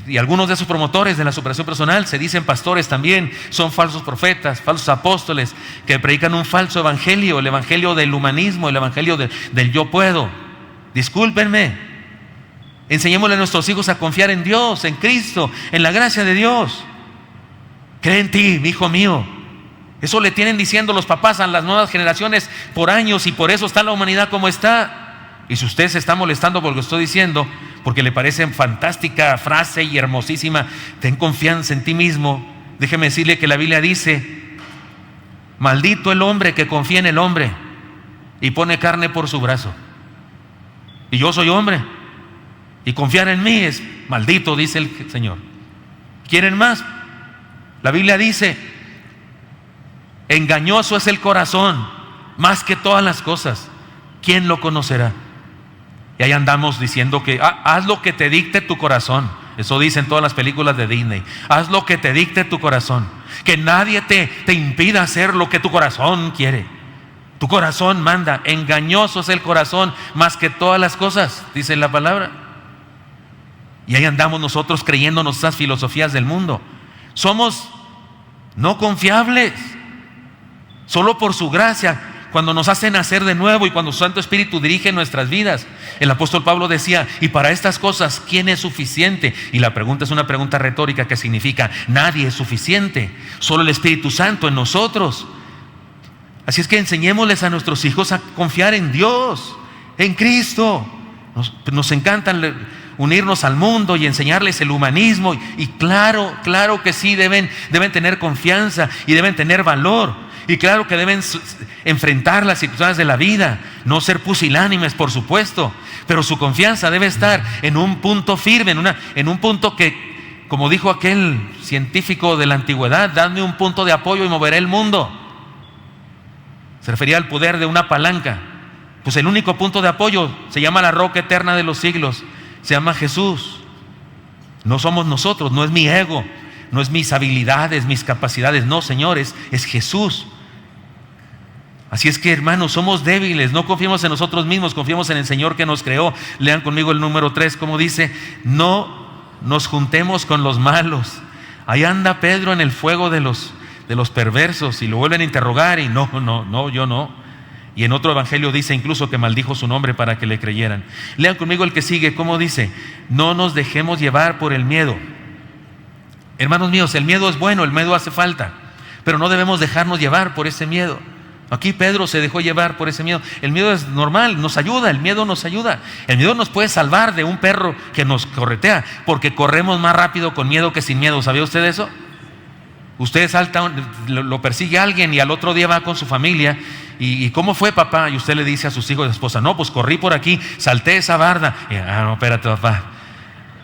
Y algunos de esos promotores de la superación personal se dicen pastores también, son falsos profetas, falsos apóstoles, que predican un falso evangelio, el evangelio del humanismo, el evangelio del yo puedo. Discúlpenme. Enseñémosle a nuestros hijos a confiar en Dios, en Cristo, en la gracia de Dios. Cree en ti, hijo mío. Eso le tienen diciendo los papás a las nuevas generaciones por años, y por eso está la humanidad como está. Y si usted se está molestando por lo que estoy diciendo, porque le parece fantástica frase y hermosísima, ten confianza en ti mismo, déjeme decirle que la Biblia dice: maldito el hombre que confía en el hombre y pone carne por su brazo. Y yo soy hombre, y confiar en mí es maldito, dice el Señor. ¿Quieren más? La Biblia dice: engañoso es el corazón más que todas las cosas, ¿quién lo conocerá? Y ahí andamos diciendo que haz lo que te dicte tu corazón. Eso dicen todas las películas de Disney. Haz lo que te dicte tu corazón, que nadie te impida hacer lo que tu corazón quiere. Tu corazón manda. Engañoso es el corazón más que todas las cosas, dice la palabra. Y ahí andamos nosotros creyéndonos esas filosofías del mundo. Somos no confiables. Solo por su gracia, cuando nos hace nacer de nuevo y cuando su Santo Espíritu dirige nuestras vidas. El apóstol Pablo decía: y para estas cosas, ¿quién es suficiente? Y la pregunta es una pregunta retórica que significa: nadie es suficiente, solo el Espíritu Santo en nosotros. Así es que enseñémosles a nuestros hijos a confiar en Dios, en Cristo. Nos encantan unirnos al mundo y enseñarles el humanismo. Y claro que sí, deben tener confianza y deben tener valor. Y claro que deben enfrentar las situaciones de la vida, no ser pusilánimes, por supuesto. Pero su confianza debe estar en un punto firme, en un punto que, como dijo aquel científico de la antigüedad, dadme un punto de apoyo y moveré el mundo. Se refería al poder de una palanca. Pues el único punto de apoyo se llama la roca eterna de los siglos, se llama Jesús. No somos nosotros, no es mi ego, no es mis habilidades, mis capacidades, no, señores, es Jesús. Así es que, hermanos, somos débiles, no confiemos en nosotros mismos, confiemos en el Señor que nos creó. Lean conmigo el número 3, como dice: no nos juntemos con los malos. Ahí anda Pedro en el fuego de los perversos, y lo vuelven a interrogar y no, yo no. Y en otro evangelio dice incluso que maldijo su nombre para que le creyeran. Lean conmigo el que sigue, como dice: no nos dejemos llevar por el miedo. Hermanos míos, el miedo es bueno, el miedo hace falta, pero no debemos dejarnos llevar por ese miedo. Aquí Pedro se dejó llevar por ese miedo. El miedo es normal, nos ayuda, el miedo nos ayuda. El miedo nos puede salvar de un perro que nos corretea, porque corremos más rápido con miedo que sin miedo. ¿Sabía usted eso? Usted salta, lo persigue a alguien y al otro día va con su familia. ¿Y cómo fue, papá? Y usted le dice a sus hijos y a su esposa: no, pues corrí por aquí, salté esa barda. Y, no, espérate, papá,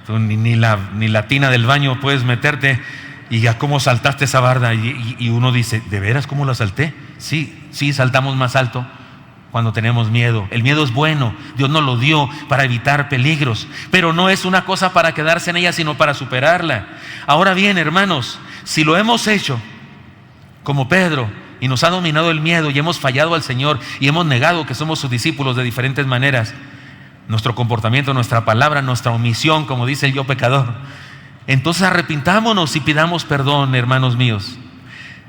tú ni la tina del baño puedes meterte. ¿Y a cómo saltaste esa barda? Y uno dice: ¿de veras cómo la salté? Sí, saltamos más alto cuando tenemos miedo. El miedo es bueno, Dios nos lo dio para evitar peligros, pero no es una cosa para quedarse en ella, sino para superarla. Ahora bien, hermanos, si lo hemos hecho como Pedro y nos ha dominado el miedo y hemos fallado al Señor y hemos negado que somos sus discípulos de diferentes maneras, nuestro comportamiento, nuestra palabra, nuestra omisión, como dice el yo pecador, entonces arrepintámonos y pidamos perdón, hermanos míos.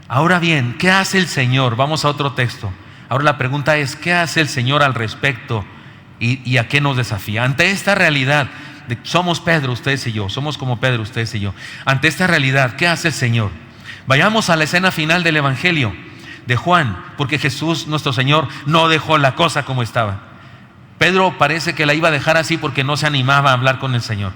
Ahora bien, ¿qué hace el Señor? Vamos a otro texto. Ahora la pregunta es: ¿qué hace el Señor al respecto? ¿Y a qué nos desafía? Ante esta realidad, somos Pedro, ustedes y yo, somos como Pedro, ustedes y yo. Ante esta realidad, ¿qué hace el Señor? Vayamos a la escena final del Evangelio de Juan, porque Jesús, nuestro Señor, no dejó la cosa como estaba. Pedro parece que la iba a dejar así porque no se animaba a hablar con el Señor.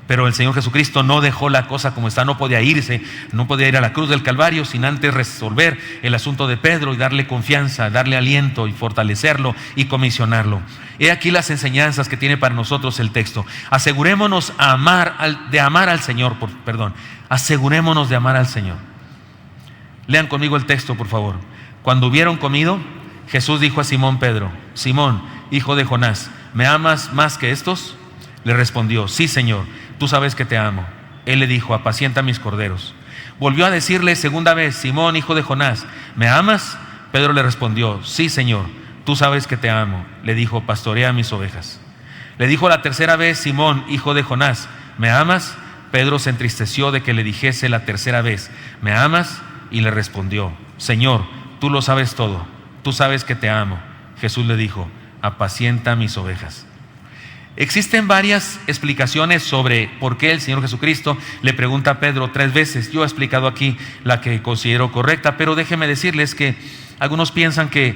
Pero el Señor Jesucristo no dejó la cosa como está, no podía irse, no podía ir a la cruz del Calvario sin antes resolver el asunto de Pedro y darle confianza, darle aliento y fortalecerlo y comisionarlo. He aquí las enseñanzas que tiene para nosotros el texto. Asegurémonos de amar al Señor, asegurémonos de amar al Señor. Lean conmigo el texto, por favor. Cuando hubieron comido, Jesús dijo a Simón Pedro: Simón, hijo de Jonás, ¿me amas más que estos? Le respondió: sí, Señor, tú sabes que te amo. Él le dijo: apacienta mis corderos. Volvió a decirle segunda vez: Simón, hijo de Jonás, ¿me amas? Pedro le respondió: sí, Señor, tú sabes que te amo. Le dijo: pastorea mis ovejas. Le dijo la tercera vez: Simón, hijo de Jonás, ¿me amas? Pedro se entristeció de que le dijese la tercera vez: ¿me amas? Y le respondió: Señor, tú lo sabes todo, tú sabes que te amo. Jesús le dijo: apacienta mis ovejas. Existen varias explicaciones sobre por qué el Señor Jesucristo le pregunta a Pedro 3 veces. Yo he explicado aquí la que considero correcta, pero déjenme decirles que algunos piensan que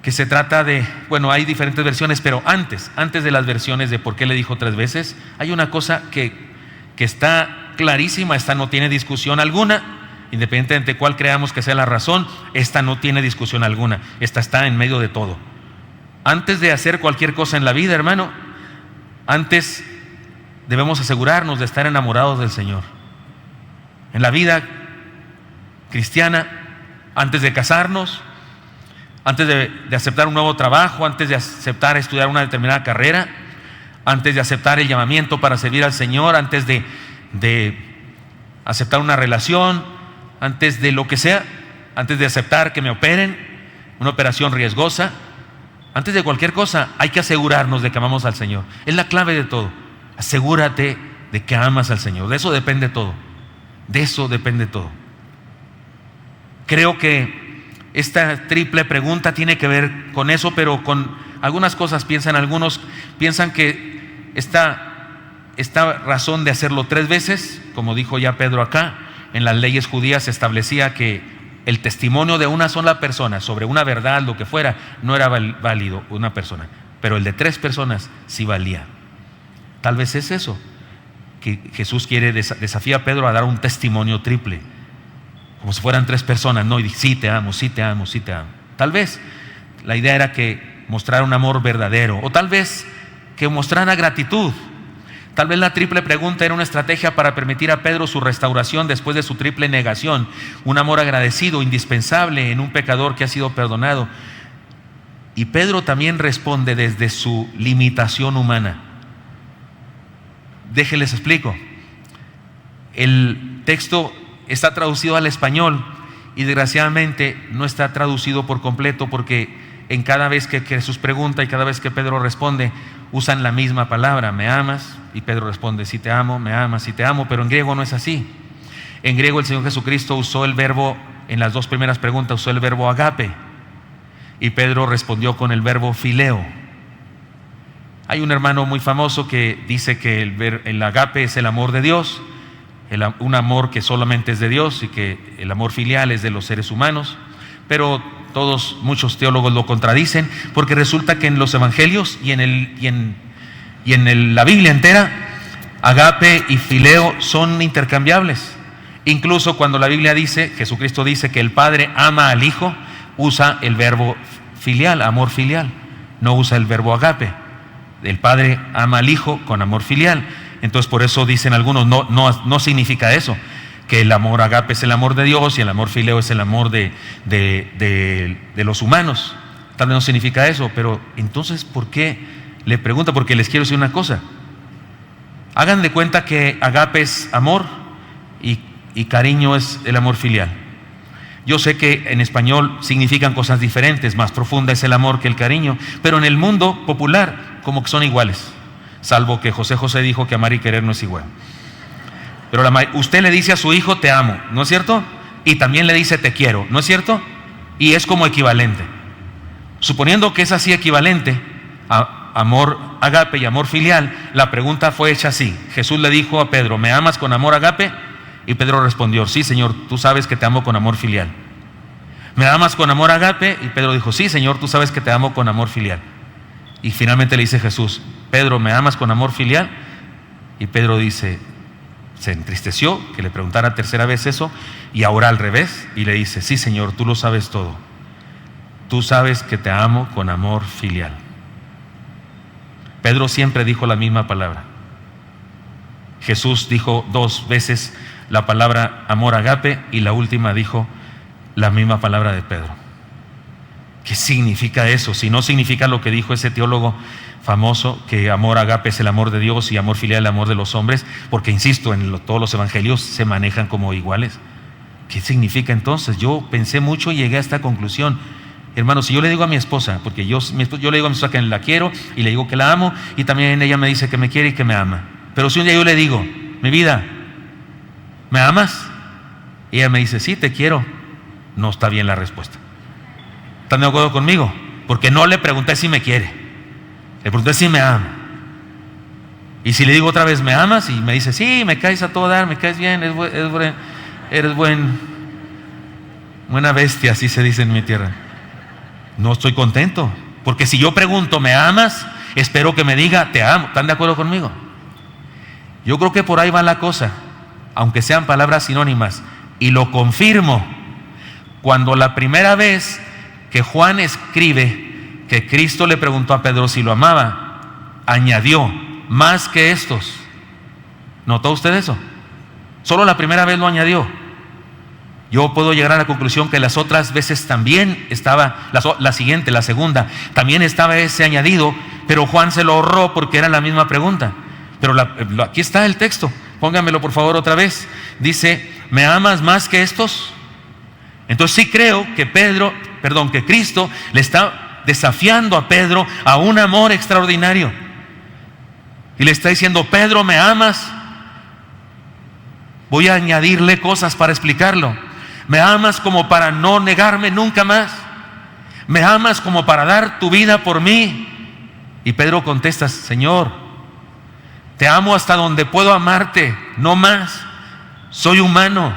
se trata de, bueno, hay diferentes versiones, pero antes de las versiones de por qué le dijo 3 veces, hay una cosa que está clarísima, esta no tiene discusión alguna, independientemente de cuál creamos que sea la razón, esta no tiene discusión alguna, esta está en medio de todo. Antes de hacer cualquier cosa en la vida, hermano, antes debemos asegurarnos de estar enamorados del Señor. En la vida cristiana, antes de casarnos, antes de aceptar un nuevo trabajo, antes de aceptar estudiar una determinada carrera, antes de aceptar el llamamiento para servir al Señor, antes de aceptar una relación, antes de lo que sea, antes de aceptar que me operen, una operación riesgosa, antes de cualquier cosa, hay que asegurarnos de que amamos al Señor. Es la clave de todo. Asegúrate de que amas al Señor. De eso depende todo. De eso depende todo. Creo que esta triple pregunta tiene que ver con eso, pero con algunas cosas algunos piensan que esta razón de hacerlo 3 veces, como dijo ya Pedro acá, en las leyes judías se establecía que el testimonio de una sola persona sobre una verdad, lo que fuera, no era válido, una persona, pero el de 3 personas sí valía. Tal vez es eso, que Jesús quiere desafiar a Pedro a dar un testimonio triple, como si fueran 3 personas, ¿no? Y dice, sí te amo, sí te amo, sí te amo. Tal vez la idea era que mostrara un amor verdadero, o tal vez que mostrara gratitud. Tal vez la triple pregunta era una estrategia para permitir a Pedro su restauración después de su triple negación, un amor agradecido, indispensable en un pecador que ha sido perdonado. Y Pedro también responde desde su limitación humana. Déjenles explico. El texto está traducido al español y desgraciadamente no está traducido por completo, porque en cada vez que Jesús pregunta y cada vez que Pedro responde, usan la misma palabra, ¿me amas? Y Pedro responde, sí te amo, me amas, sí te amo, pero en griego no es así. En griego el Señor Jesucristo usó el verbo, en las 2 primeras preguntas usó el verbo agape, y Pedro respondió con el verbo fileo. Hay un hermano muy famoso que dice que el agape es el amor de Dios, un amor que solamente es de Dios, y que el amor filial es de los seres humanos, pero muchos teólogos lo contradicen, porque resulta que en los evangelios y en la Biblia entera, agape y fileo son intercambiables. Incluso cuando la Biblia dice, Jesucristo dice que el Padre ama al Hijo, usa el verbo filial, amor filial, no usa el verbo agape. El Padre ama al Hijo con amor filial. Entonces por eso dicen algunos, no significa eso, que el amor agape es el amor de Dios y el amor fileo es el amor de los humanos. Tal vez no significa eso, pero entonces ¿por qué? Le pregunta, porque les quiero decir una cosa. Hagan de cuenta que agape es amor y cariño es el amor filial. Yo sé que en español significan cosas diferentes, más profunda es el amor que el cariño, pero en el mundo popular como que son iguales, salvo que José dijo que amar y querer no es igual. Pero usted le dice a su hijo te amo, ¿no es cierto? Y también le dice te quiero, ¿no es cierto? Y es como equivalente. Suponiendo que es así equivalente a amor agape y amor filial, la pregunta fue hecha así. Jesús le dijo a Pedro, ¿me amas con amor agape? Y Pedro respondió, sí Señor, tú sabes que te amo con amor filial. ¿Me amas con amor agape? Y Pedro dijo, sí Señor, tú sabes que te amo con amor filial. Y finalmente le dice Jesús, Pedro, ¿me amas con amor filial? Y Pedro dice, se entristeció que le preguntara 3ª vez eso, y ahora al revés, y le dice, sí Señor, tú lo sabes todo. Tú sabes que te amo con amor filial. Pedro siempre dijo la misma palabra. Jesús dijo 2 veces la palabra amor agape, y la última dijo la misma palabra de Pedro. ¿Qué significa eso? Si no significa lo que dijo ese teólogo famoso, que amor agape es el amor de Dios y amor filial el amor de los hombres, porque insisto, todos los evangelios se manejan como iguales. ¿Qué significa entonces? Yo pensé mucho y llegué a esta conclusión. Hermanos, si yo le digo a mi esposa, porque yo le digo a mi esposa que la quiero y le digo que la amo, y también ella me dice que me quiere y que me ama, pero si un día yo le digo, mi vida, ¿me amas? Y ella me dice, sí, te quiero, no está bien la respuesta. ¿Están de acuerdo conmigo? Porque no le pregunté si me quiere, le pregunté si me ama. Y si le digo otra vez, ¿me amas? Y me dice, sí, me caes a todo dar, me caes bien, eres buena bestia, así se dice en mi tierra. No estoy contento, porque si yo pregunto, ¿me amas? Espero que me diga, te amo. ¿Están de acuerdo conmigo? Yo creo que por ahí va la cosa, aunque sean palabras sinónimas, y lo confirmo cuando la primera vez que Juan escribe que Cristo le preguntó a Pedro si lo amaba, añadió, más que estos. ¿Notó usted eso? Solo la primera vez lo añadió. Yo puedo llegar a la conclusión que las otras veces también estaba, la segunda, también estaba ese añadido, pero Juan se lo ahorró porque era la misma pregunta. Pero aquí está el texto, póngamelo por favor otra vez. Dice, ¿me amas más que estos? Entonces sí creo que que Cristo le está desafiando a Pedro a un amor extraordinario. Y le está diciendo, Pedro, ¿me amas? Voy a añadirle cosas para explicarlo. ¿Me amas como para no negarme nunca más? ¿Me amas como para dar tu vida por mí? Y Pedro contesta, Señor, te amo hasta donde puedo amarte, no más. Soy humano.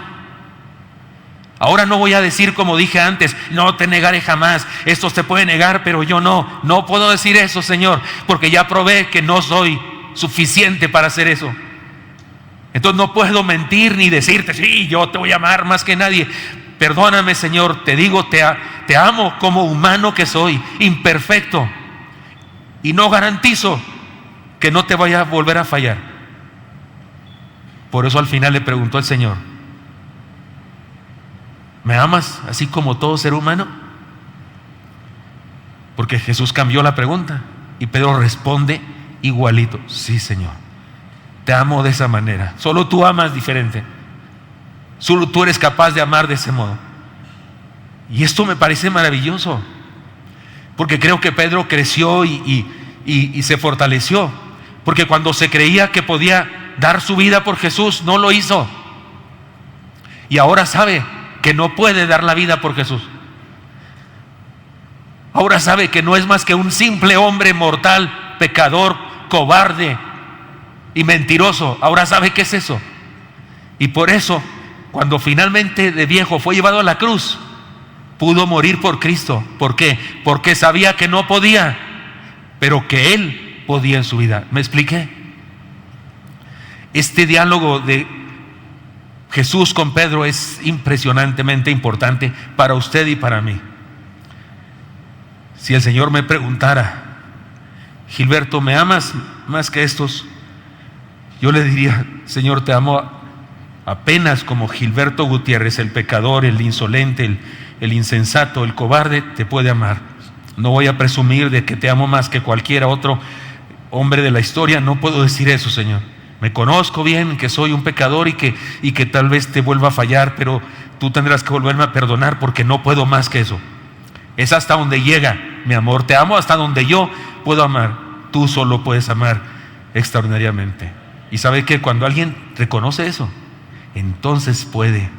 Ahora no voy a decir como dije antes, no te negaré jamás. Estos te pueden negar, pero yo no. No puedo decir eso, Señor, porque ya probé que no soy suficiente para hacer eso. Entonces no puedo mentir ni decirte, sí, yo te voy a amar más que nadie. Perdóname, Señor, te digo, te amo como humano que soy, imperfecto. Y no garantizo que no te vaya a volver a fallar. Por eso al final le preguntó al Señor, ¿me amas así como todo ser humano? Porque Jesús cambió la pregunta y Pedro responde igualito, sí, Señor. Te amo de esa manera. Solo tú amas diferente. Solo tú eres capaz de amar de ese modo. Y esto me parece maravilloso, porque creo que Pedro creció y se fortaleció, porque cuando se creía que podía dar su vida por Jesús, no lo hizo. Y ahora sabe que no puede dar la vida por Jesús. Ahora sabe que no es más que un simple hombre mortal, pecador, cobarde y mentiroso. Ahora sabe qué es eso. Y por eso, cuando finalmente de viejo fue llevado a la cruz, pudo morir por Cristo. ¿Por qué? Porque sabía que no podía, pero que Él podía en su vida. ¿Me expliqué? Este diálogo de Jesús con Pedro es impresionantemente importante para usted y para mí. Si el Señor me preguntara, Gilberto, ¿me amas más que estos? Yo le diría, Señor, te amo apenas como Gilberto Gutiérrez, el pecador, el insolente, el insensato, el cobarde, te puede amar. No voy a presumir de que te amo más que cualquier otro hombre de la historia, no puedo decir eso, Señor. Me conozco bien que soy un pecador y que tal vez te vuelva a fallar, pero tú tendrás que volverme a perdonar porque no puedo más que eso. Es hasta donde llega mi amor. Te amo hasta donde yo puedo amar. Tú solo puedes amar extraordinariamente. Y sabe que cuando alguien reconoce eso, entonces puede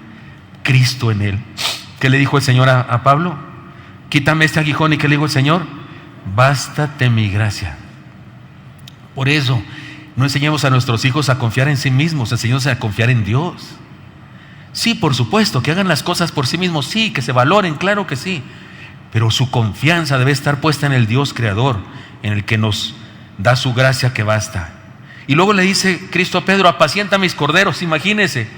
Cristo en él. ¿Qué le dijo el Señor a Pablo? Quítame este aguijón. ¿Y qué le dijo el Señor? Bástate mi gracia. Por eso no enseñemos a nuestros hijos a confiar en sí mismos, enseñemos a confiar en Dios. Sí, por supuesto, que hagan las cosas por sí mismos, sí, que se valoren, claro que sí, pero su confianza debe estar puesta en el Dios creador, en el que nos da su gracia que basta. Y luego le dice Cristo a Pedro, apacienta mis corderos. Imagínese,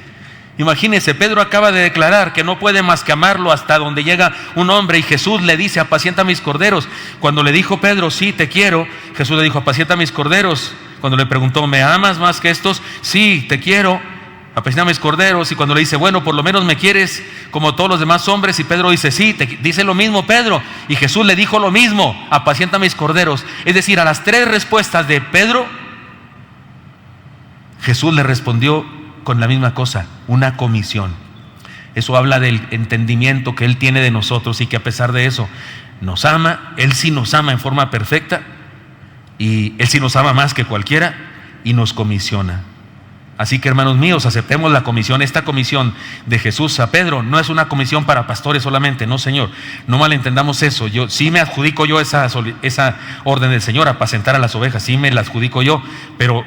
Pedro acaba de declarar que no puede más que amarlo hasta donde llega un hombre, y Jesús le dice, apacienta mis corderos. Cuando le dijo Pedro, sí, te quiero, Jesús le dijo, apacienta mis corderos. Cuando le preguntó, ¿me amas más que estos? Sí, te quiero, apacienta mis corderos. Y cuando le dice, bueno, por lo menos me quieres como todos los demás hombres, y Pedro dice, sí, dice lo mismo Pedro, y Jesús le dijo lo mismo, apacienta mis corderos. Es decir, a las tres respuestas de Pedro, Jesús le respondió con la misma cosa, una comisión. Eso habla del entendimiento que Él tiene de nosotros, y que a pesar de eso nos ama. Él sí nos ama en forma perfecta, y Él sí nos ama más que cualquiera, y nos comisiona. Así que, hermanos míos, aceptemos la comisión. Esta comisión de Jesús a Pedro no es una comisión para pastores solamente, no, Señor, no malentendamos eso. Yo sí me adjudico yo esa orden del Señor, apacentar a las ovejas, sí me la adjudico yo, pero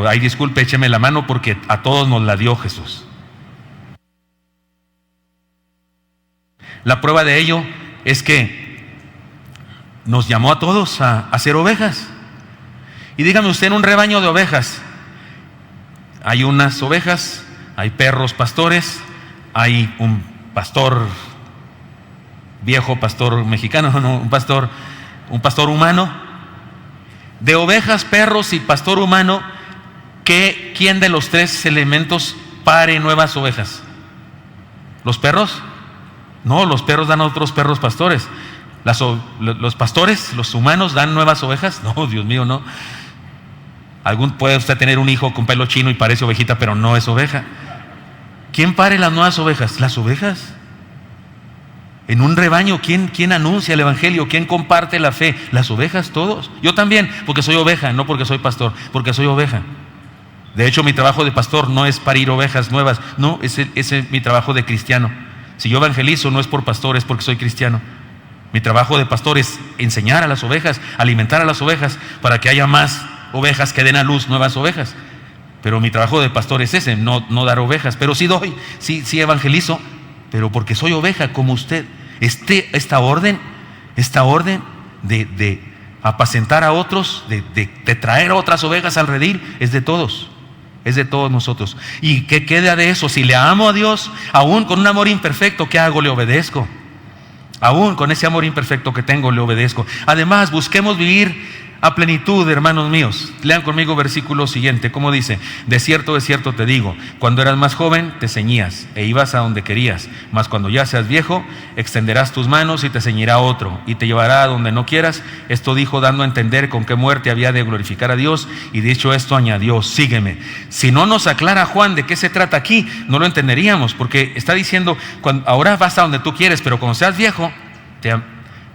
ay, disculpe, écheme la mano, porque a todos nos la dio Jesús. La prueba de ello es que nos llamó a todos a ser ovejas. Y dígame usted, en un rebaño de ovejas hay unas ovejas, hay perros pastores, hay un pastor viejo, pastor mexicano, no, un pastor humano. De ovejas, perros y pastor humano, ¿quién de los tres elementos pare nuevas ovejas? ¿Los perros? No, los perros dan a otros perros pastores. Los pastores, los humanos, dan nuevas ovejas. No, Dios mío, no. Puede usted tener un hijo con pelo chino y parece ovejita, pero no es oveja. ¿Quién pare las nuevas ovejas? Las ovejas. En un rebaño, ¿quién anuncia el evangelio? ¿Quién comparte la fe? Las ovejas, todos. Yo también, porque soy oveja, no porque soy pastor, porque soy oveja. De hecho, mi trabajo de pastor no es parir ovejas nuevas, no, ese es mi trabajo de cristiano. Si yo evangelizo, no es por pastor, es porque soy cristiano. Mi trabajo de pastor es enseñar a las ovejas, alimentar a las ovejas, para que haya más ovejas que den a luz nuevas ovejas. Pero mi trabajo de pastor es ese, no dar ovejas. Pero sí doy, sí evangelizo, pero porque soy oveja como usted. Esta orden de Apacentar a otros, de traer otras ovejas al redil, es de todos. Es de todos nosotros. ¿Y qué queda de eso? Si le amo a Dios, aún con un amor imperfecto, ¿qué hago? Le obedezco. Aún con ese amor imperfecto que tengo, le obedezco. Además, busquemos vivir a plenitud, hermanos míos. Lean conmigo versículo siguiente. ¿Cómo dice? De cierto te digo, cuando eras más joven te ceñías e ibas a donde querías, mas cuando ya seas viejo, extenderás tus manos y te ceñirá otro y te llevará a donde no quieras. Esto dijo dando a entender con qué muerte había de glorificar a Dios, y dicho esto añadió, sígueme. Si no nos aclara Juan de qué se trata aquí, no lo entenderíamos, porque está diciendo, ahora vas a donde tú quieres, pero cuando seas viejo,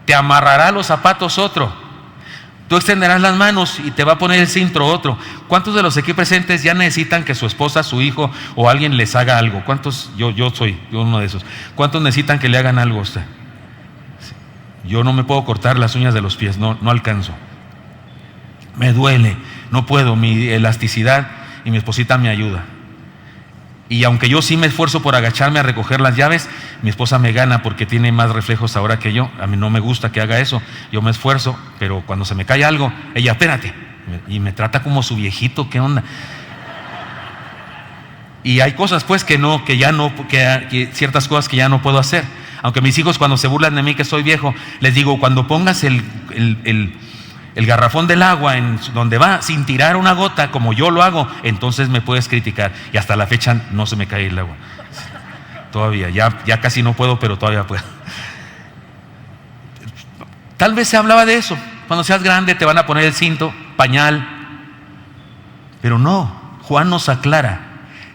te amarrará los zapatos otro. Tú extenderás las manos y te va a poner el cinto otro. ¿Cuántos de los aquí presentes ya necesitan que su esposa, su hijo o alguien les haga algo? ¿Cuántos? Yo soy uno de esos. ¿Cuántos necesitan que le hagan algo a usted? Yo no me puedo cortar las uñas de los pies, no alcanzo. Me duele, no puedo, mi elasticidad, y mi esposita me ayuda. Y aunque yo sí me esfuerzo por agacharme a recoger las llaves, mi esposa me gana porque tiene más reflejos ahora que yo. A mí no me gusta que haga eso, yo me esfuerzo, pero cuando se me cae algo, ella, espérate, y me trata como su viejito, ¿qué onda? Y hay cosas pues que ciertas cosas que ya no puedo hacer. Aunque mis hijos cuando se burlan de mí que soy viejo, les digo, cuando pongas el garrafón del agua en donde va sin tirar una gota, como yo lo hago, entonces me puedes criticar. Y hasta la fecha no se me cae el agua. Todavía, ya casi no puedo, pero todavía puedo. Tal vez se hablaba de eso. Cuando seas grande te van a poner el cinto, pañal. Pero no, Juan nos aclara.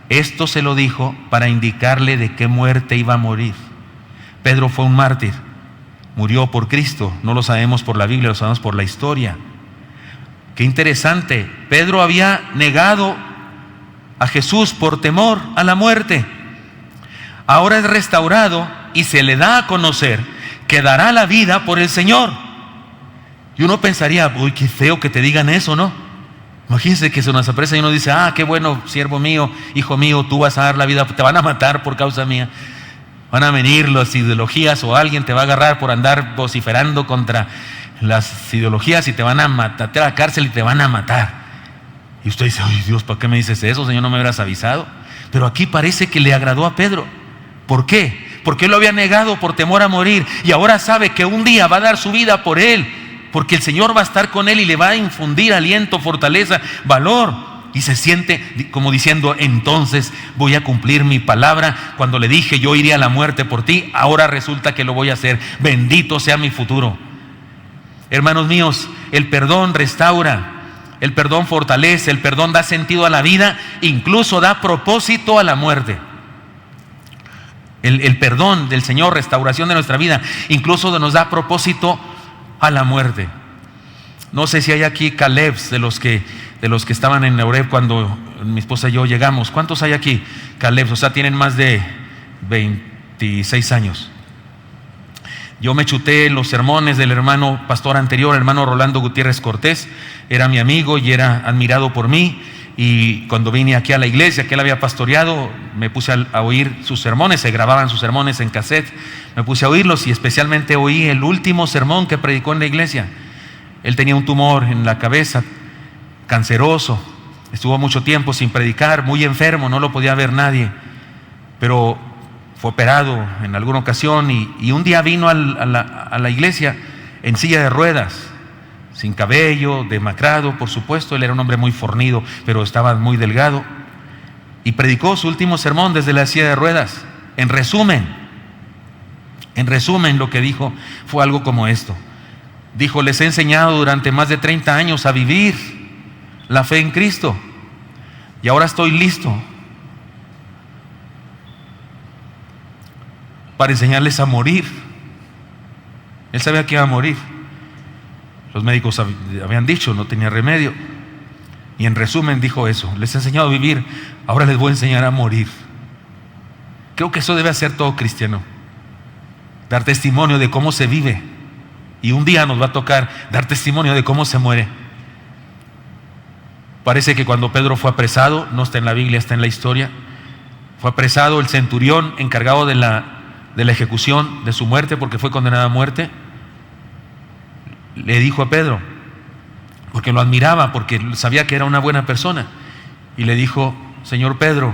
Esto se lo dijo para indicarle de qué muerte iba a morir. Pedro fue un mártir. Murió por Cristo, no lo sabemos por la Biblia, lo sabemos por la historia. Qué interesante, Pedro había negado a Jesús por temor a la muerte. Ahora es restaurado y se le da a conocer que dará la vida por el Señor. Y uno pensaría, uy, qué feo que te digan eso, ¿no? Imagínense que se nos aparece y uno dice, qué bueno, siervo mío, hijo mío, tú vas a dar la vida, te van a matar por causa mía. Van a venir las ideologías o alguien te va a agarrar por andar vociferando contra las ideologías y te van a matar, a la cárcel y te van a matar. Y usted dice, ay Dios, ¿para qué me dices eso, Señor? No me hubieras avisado. Pero aquí parece que le agradó a Pedro. ¿Por qué? Porque él lo había negado por temor a morir y ahora sabe que un día va a dar su vida por él, porque el Señor va a estar con él y le va a infundir aliento, fortaleza, valor. Y se siente como diciendo, entonces voy a cumplir mi palabra. Cuando le dije yo iría a la muerte por ti, ahora resulta que lo voy a hacer. Bendito sea mi futuro. Hermanos míos, el perdón restaura, el perdón fortalece, el perdón da sentido a la vida, incluso da propósito a la muerte. El perdón del Señor, restauración de nuestra vida, incluso nos da propósito a la muerte. No sé si hay aquí Calebs de los que estaban en Oreb cuando mi esposa y yo llegamos. ¿Cuántos hay aquí? Calebs, o sea, tienen más de 26 años. Yo me chuté los sermones del hermano pastor anterior, hermano Rolando Gutiérrez Cortés. Era mi amigo y era admirado por mí. Y cuando vine aquí a la iglesia que él había pastoreado, me puse a oír sus sermones. Se grababan sus sermones en cassette. Me puse a oírlos y especialmente oí el último sermón que predicó en la iglesia. Él tenía un tumor en la cabeza, canceroso, estuvo mucho tiempo sin predicar, muy enfermo, no lo podía ver nadie, pero fue operado en alguna ocasión y un día vino a la iglesia en silla de ruedas, sin cabello, demacrado, por supuesto. Él era un hombre muy fornido, pero estaba muy delgado, y predicó su último sermón desde la silla de ruedas. En resumen, lo que dijo fue algo como esto. Dijo, les he enseñado durante más de 30 años a vivir la fe en Cristo y ahora estoy listo para enseñarles a morir. Él sabía que iba a morir. Los médicos habían dicho, no tenía remedio. Y en resumen dijo eso, les he enseñado a vivir, ahora les voy a enseñar a morir. Creo que eso debe hacer todo cristiano, dar testimonio de cómo se vive. Y un día nos va a tocar dar testimonio de cómo se muere. Parece que cuando Pedro fue apresado, no está en la Biblia, está en la historia, fue apresado el centurión encargado de la ejecución de su muerte, porque fue condenado a muerte. Le dijo a Pedro, porque lo admiraba, porque sabía que era una buena persona. Y le dijo: Señor Pedro,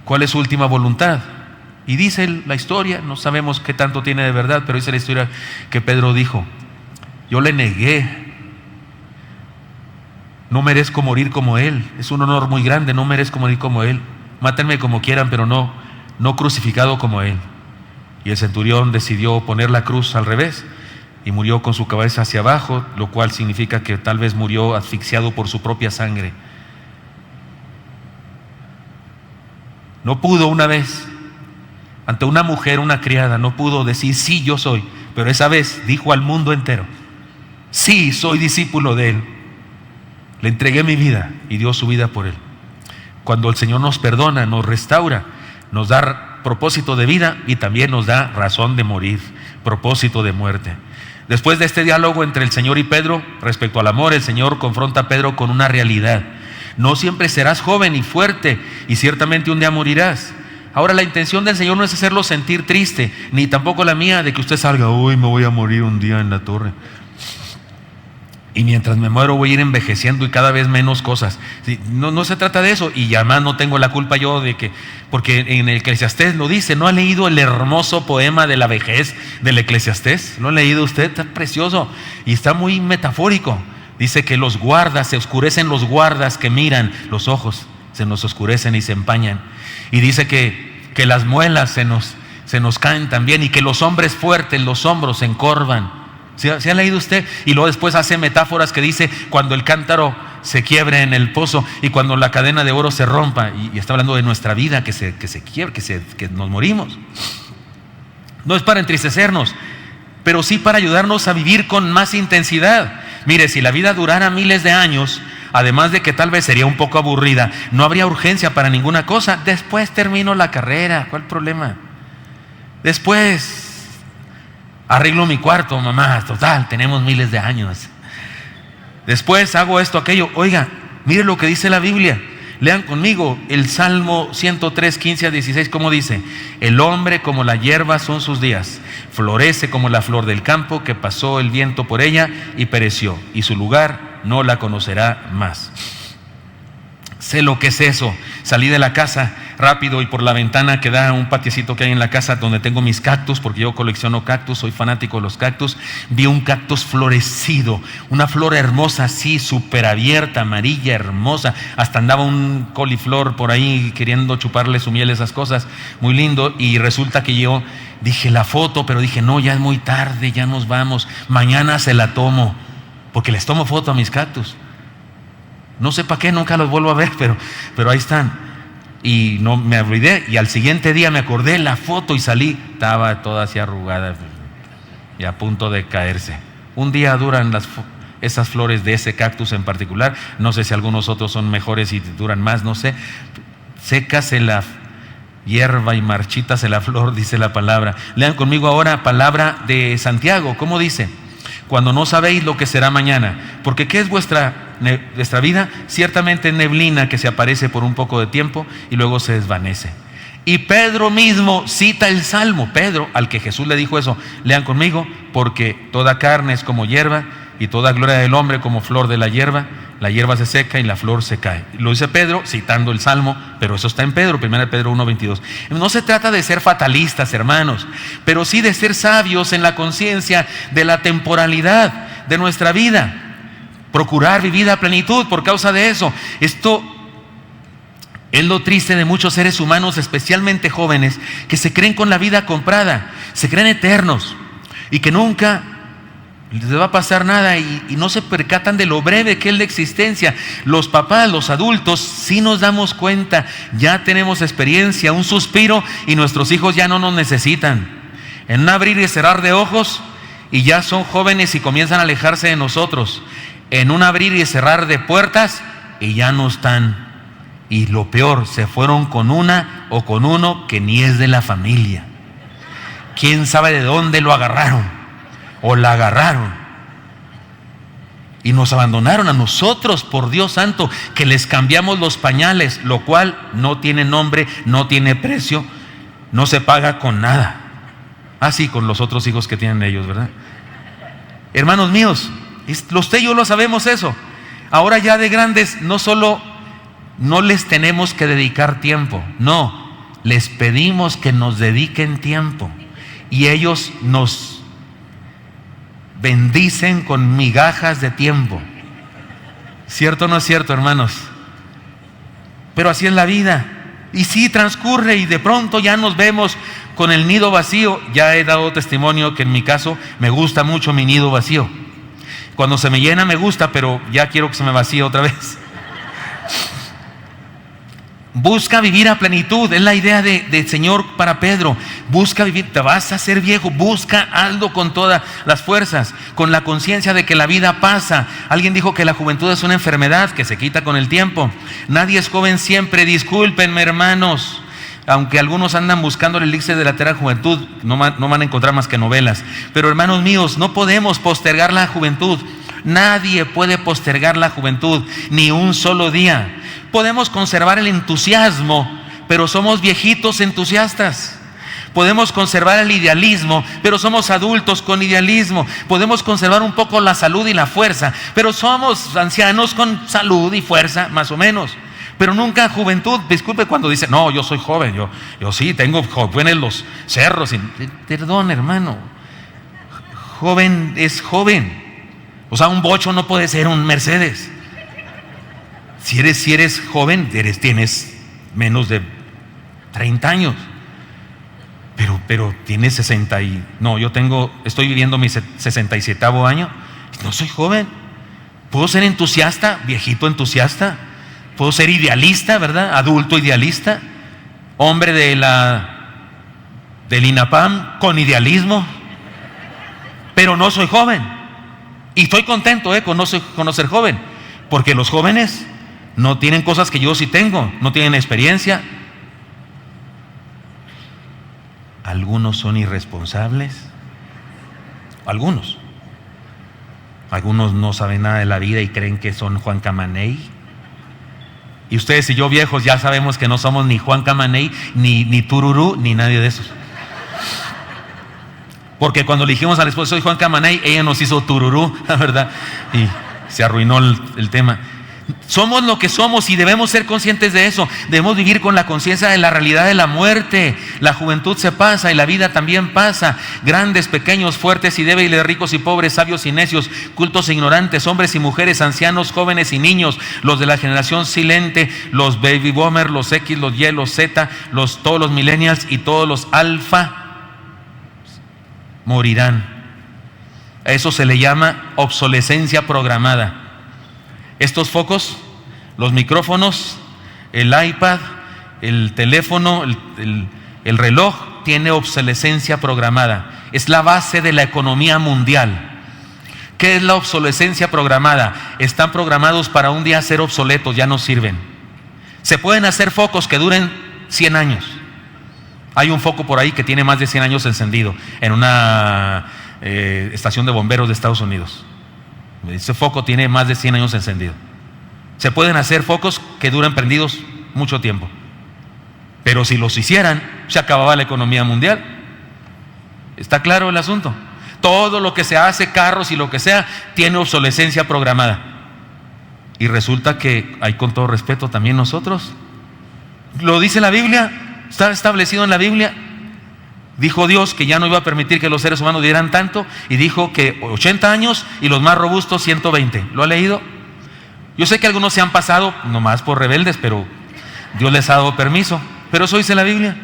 ¿cuál es su última voluntad? Y dice la historia, no sabemos qué tanto tiene de verdad, pero dice la historia que Pedro dijo: yo le negué, no merezco morir como él, es un honor muy grande, no merezco morir como él, mátenme como quieran, pero no crucificado como él. Y el centurión decidió poner la cruz al revés y murió con su cabeza hacia abajo, lo cual significa que tal vez murió asfixiado por su propia sangre. No pudo una vez, ante una mujer, una criada, no pudo decir: sí, yo soy, pero esa vez dijo al mundo entero: sí, soy discípulo de él, le entregué mi vida y dio su vida por él. Cuando el Señor nos perdona, nos restaura, nos da propósito de vida y también nos da razón de morir, propósito de muerte. Después de este diálogo entre el Señor y Pedro respecto al amor, el Señor confronta a Pedro con una realidad: no siempre serás joven y fuerte, y ciertamente un día morirás. Ahora, la intención del Señor no es hacerlo sentir triste, ni tampoco la mía de que usted salga: hoy me voy a morir un día en la torre, y mientras me muero voy a ir envejeciendo y cada vez menos cosas. No se trata de eso, y además no tengo la culpa yo de que, porque en el Eclesiastés lo dice. ¿No ha leído el hermoso poema de la vejez del Eclesiastés? ¿Lo ha leído usted? Está precioso y está muy metafórico. Dice que los guardas, se oscurecen los guardas que miran, los ojos se nos oscurecen y se empañan. Y dice que las muelas se nos caen también, y que los hombres fuertes, los hombros se encorvan. ¿Sí ha leído usted? Y luego después hace metáforas que dice: cuando el cántaro se quiebre en el pozo y cuando la cadena de oro se rompa. Y está hablando de nuestra vida que se quiebre, que nos morimos. No es para entristecernos, pero sí para ayudarnos a vivir con más intensidad. Mire, si la vida durara miles de años, además de que tal vez sería un poco aburrida, no habría urgencia para ninguna cosa. Después termino la carrera, ¿cuál problema? Después arreglo mi cuarto, mamá, total, tenemos miles de años. Después hago esto, aquello. Oiga, mire lo que dice la Biblia. Lean conmigo el Salmo 103, 15 a 16, ¿cómo dice? El hombre como la hierba son sus días, florece como la flor del campo, que pasó el viento por ella y pereció, y su lugar no la conocerá más. Sé lo que es eso. Salí de la casa rápido y por la ventana que da un patiecito que hay en la casa donde tengo mis cactus, porque yo colecciono cactus, soy fanático de los cactus. Vi un cactus florecido, una flor hermosa así, súper abierta, amarilla, hermosa. Hasta andaba un coliflor por ahí queriendo chuparle su miel, esas cosas, muy lindo. Y resulta que yo dije la foto, pero dije: no, ya es muy tarde, ya nos vamos, mañana se la tomo, porque les tomo foto a mis cactus. No sé para qué, nunca los vuelvo a ver, pero ahí están. Y no me olvidé, y al siguiente día me acordé la foto y salí, estaba toda así arrugada y a punto de caerse. Un día duran esas flores de ese cactus en particular. No sé si algunos otros son mejores y duran más, no sé. Sécase la hierba y marchítase la flor, dice la palabra. Lean conmigo ahora palabra de Santiago. ¿Cómo dice? Cuando no sabéis lo que será mañana, porque ¿qué es vuestra vida? Ciertamente neblina que se aparece por un poco de tiempo y luego se desvanece. Y Pedro mismo cita el Salmo, Pedro, al que Jesús le dijo eso. Lean conmigo: porque toda carne es como hierba, y toda gloria del hombre como flor de la hierba se seca y la flor se cae. Lo dice Pedro citando el Salmo, pero eso está en Pedro, 1 Pedro 1:22. No se trata de ser fatalistas, hermanos, pero sí de ser sabios en la conciencia de la temporalidad de nuestra vida. Procurar vivir a plenitud por causa de eso. Esto es lo triste de muchos seres humanos, especialmente jóvenes, que se creen con la vida comprada, se creen eternos y que nunca les va a pasar nada, y no se percatan de lo breve que es la existencia. Los papás, los adultos, sí nos damos cuenta, ya tenemos experiencia, un suspiro y nuestros hijos ya no nos necesitan. En un abrir y cerrar de ojos y ya son jóvenes y comienzan a alejarse de nosotros. En un abrir y cerrar de puertas y ya no están. Y lo peor, se fueron con una o con uno que ni es de la familia. ¿Quién sabe de dónde lo agarraron? O la agarraron y nos abandonaron a nosotros, por Dios santo, que les cambiamos los pañales, lo cual no tiene nombre, no tiene precio, no se paga con nada. Así con los otros hijos que tienen ellos, ¿verdad? Hermanos míos, Usted y yo lo sabemos eso. Ahora ya de grandes, no solo no les tenemos que dedicar tiempo, no, les pedimos que nos dediquen tiempo. Y ellos nos bendicen con migajas de tiempo. ¿Cierto o no es cierto, hermanos? Pero así es la vida. Y sí, transcurre y de pronto ya nos vemos con el nido vacío. Ya he dado testimonio que en mi caso me gusta mucho mi nido vacío. Cuando se me llena me gusta, pero ya quiero que se me vacíe otra vez. Busca vivir a plenitud, es la idea del Señor para Pedro. Busca vivir, te vas a hacer viejo, busca algo con todas las fuerzas, con la conciencia de que la vida pasa. Alguien dijo que la juventud es una enfermedad que se quita con el tiempo. Nadie es joven siempre, discúlpenme, hermanos. Aunque algunos andan buscando el elixir de la eterna juventud, no van a encontrar más que novelas. Pero hermanos míos, no podemos postergar la juventud. Nadie puede postergar la juventud, ni un solo día. Podemos conservar el entusiasmo, pero somos viejitos entusiastas. Podemos conservar el idealismo, pero somos adultos con idealismo. Podemos conservar un poco la salud y la fuerza, pero somos ancianos con salud y fuerza, más o menos. Pero nunca juventud. Disculpe cuando dice, no, yo soy joven, yo sí, tengo jóvenes los cerros. Perdón, hermano, joven es joven. O sea, un bocho no puede ser un Mercedes. Si eres joven, tienes menos de 30 años. Pero tienes 60 y... No, estoy viviendo mi 67º año. No soy joven. Puedo ser entusiasta, viejito entusiasta. Puedo ser idealista, ¿verdad? Adulto idealista. Hombre del INAPAM con idealismo. Pero no soy joven. Y estoy contento con no ser joven. Porque los jóvenes no tienen cosas que yo sí tengo. No tienen experiencia. Algunos son irresponsables. Algunos no saben nada de la vida y creen que son Juan Camaney. Y ustedes y yo viejos ya sabemos que no somos ni Juan Camaney, ni Tururú, ni nadie de esos. Porque cuando le dijimos a la esposa, soy Juan Camaney, ella nos hizo Tururú, la verdad, y se arruinó el tema. Somos lo que somos y debemos ser conscientes de eso. Debemos vivir con la conciencia de la realidad de la muerte. La juventud se pasa y la vida también pasa. Grandes, pequeños, fuertes y débiles, ricos y pobres, sabios y necios, cultos e ignorantes, hombres y mujeres, ancianos, jóvenes y niños, los de la generación silente, los baby boomers, los X, los Y, los Z, todos los millennials y todos los alfa morirán. A eso se le llama obsolescencia programada. Estos focos, los micrófonos, el iPad, el teléfono, el reloj, tiene obsolescencia programada. Es la base de la economía mundial. ¿Qué es la obsolescencia programada? Están programados para un día ser obsoletos, ya no sirven. Se pueden hacer focos que duren 100 años. Hay un foco por ahí que tiene más de 100 años encendido en una estación de bomberos de Estados Unidos. Ese foco tiene más de 100 años encendido. Se pueden hacer focos que duran prendidos mucho tiempo. Pero si los hicieran, se acababa la economía mundial. ¿Está claro el asunto? Todo lo que se hace, carros y lo que sea, tiene obsolescencia programada. Y resulta que hay, con todo respeto, también nosotros. Lo dice la Biblia, está establecido en la Biblia. Dijo Dios que ya no iba a permitir que los seres humanos dieran tanto, y dijo que 80 años y los más robustos 120. ¿Lo ha leído? Yo sé que algunos se han pasado nomás por rebeldes, pero Dios les ha dado permiso. Pero eso dice la Biblia.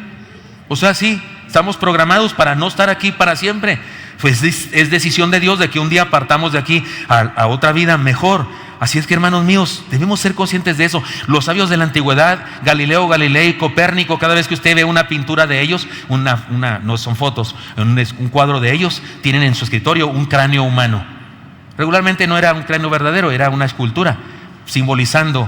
O sea, sí, estamos programados para no estar aquí para siempre. Pues es decisión de Dios de que un día partamos de aquí a otra vida mejor. Así es que, hermanos míos, debemos ser conscientes de eso. Los sabios de la antigüedad, Galileo Galilei, Copérnico, cada vez que usted ve una pintura de ellos, no son fotos, un cuadro de ellos, tienen en su escritorio un cráneo humano. Regularmente no era un cráneo verdadero, era una escultura, simbolizando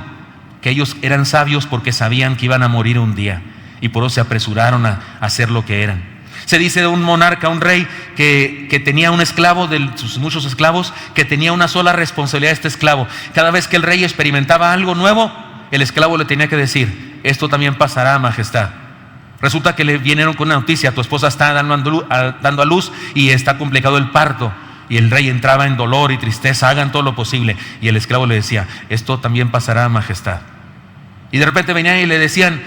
que ellos eran sabios porque sabían que iban a morir un día y por eso se apresuraron a hacer lo que eran. Se dice de un monarca, un rey, que tenía un esclavo, de sus muchos esclavos, que tenía una sola responsabilidad de este esclavo. Cada vez que el rey experimentaba algo nuevo, el esclavo le tenía que decir: esto también pasará, majestad. Resulta que le vinieron con una noticia: tu esposa está dando a luz y está complicado el parto. y el rey entraba en dolor y tristeza, hagan todo lo posible. Y el esclavo le decía, esto también pasará, majestad. Y de repente venían y le decían,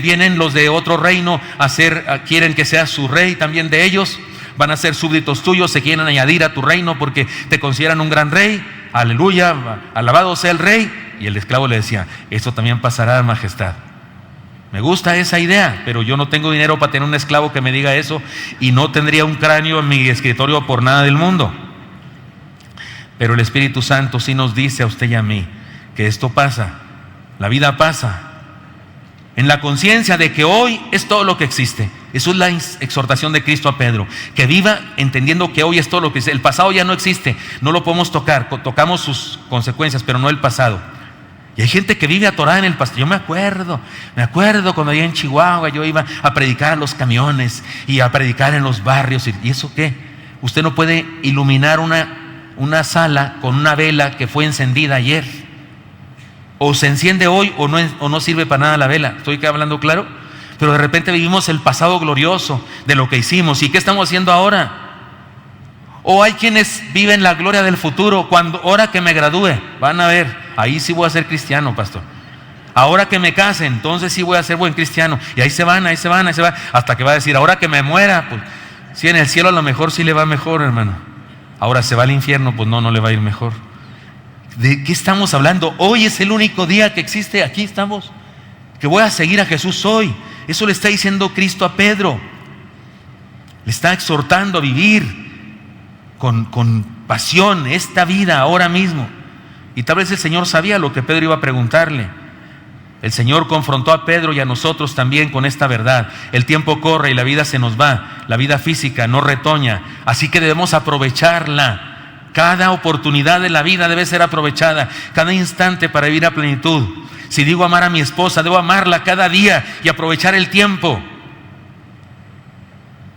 vienen los de otro reino quieren que seas su rey también de ellos, van a ser súbditos tuyos, se quieren añadir a tu reino porque te consideran un gran rey, aleluya, alabado sea el rey. Y el esclavo le decía, esto también pasará, majestad. Me gusta esa idea, pero yo no tengo dinero para tener un esclavo que me diga eso, y no tendría un cráneo en mi escritorio por nada del mundo. Pero el Espíritu Santo sí nos dice a usted y a mí que esto pasa. La vida pasa en la conciencia de que hoy es todo lo que existe. Eso es la exhortación de Cristo a Pedro, que viva entendiendo que hoy es todo lo que existe. El pasado ya no existe, no lo podemos tocar, tocamos sus consecuencias, pero no el pasado. Y hay gente que vive atorada en el pasado. Yo me acuerdo cuando allá en Chihuahua yo iba a predicar a los camiones y a predicar en los barrios. ¿Y eso qué? Usted no puede iluminar una sala con una vela que fue encendida ayer. O se enciende hoy o no sirve para nada la vela. ¿Estoy hablando claro? Pero de repente vivimos el pasado glorioso de lo que hicimos. ¿Y qué estamos haciendo ahora? O hay quienes viven la gloria del futuro. Ahora que me gradúe, van a ver, ahí sí voy a ser cristiano, pastor. Ahora que me case, entonces sí voy a ser buen cristiano. Y ahí se van, hasta que va a decir, ahora que me muera, pues sí, en el cielo a lo mejor sí le va mejor, hermano. Ahora se va al infierno, pues no le va a ir mejor. ¿De qué estamos hablando? Hoy es el único día que existe, aquí estamos, que voy a seguir a Jesús hoy. Eso le está diciendo Cristo a Pedro. Le está exhortando a vivir con pasión esta vida ahora mismo. Y tal vez el Señor sabía lo que Pedro iba a preguntarle. El Señor confrontó a Pedro y a nosotros también con esta verdad. El tiempo corre y la vida se nos va. La vida física no retoña. Así que debemos aprovecharla. Cada oportunidad de la vida debe ser aprovechada, cada instante para vivir a plenitud. Si digo amar a mi esposa, debo amarla cada día y aprovechar el tiempo.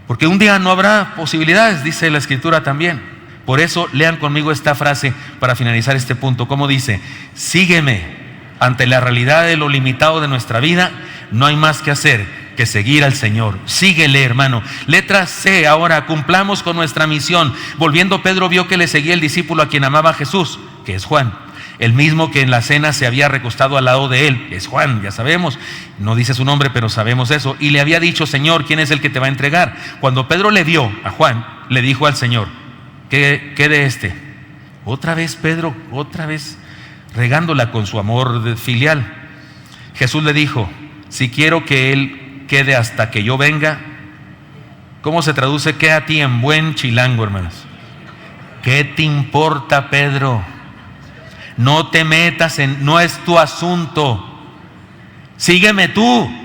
Porque un día no habrá posibilidades, dice la Escritura también. Por eso lean conmigo esta frase para finalizar este punto. ¿Cómo dice? Sígueme. Ante la realidad de lo limitado de nuestra vida, no hay más que hacer que seguir al Señor. Síguele, hermano. Letra C, ahora cumplamos con nuestra misión. Volviendo, Pedro vio que le seguía el discípulo a quien amaba a Jesús, que es Juan, el mismo que en la cena se había recostado al lado de él. Es Juan, ya sabemos, no dice su nombre, pero sabemos eso. Y le había dicho, Señor, ¿quién es el que te va a entregar? Cuando Pedro le vio a Juan, le dijo al Señor, ¿qué de este? Otra vez Pedro, otra vez regándola con su amor filial. Jesús le dijo, si quiero que él quede hasta que yo venga. ¿Cómo se traduce qué a ti en buen chilango, hermanos? ¿Qué te importa, Pedro? No te metas no es tu asunto. Sígueme tú.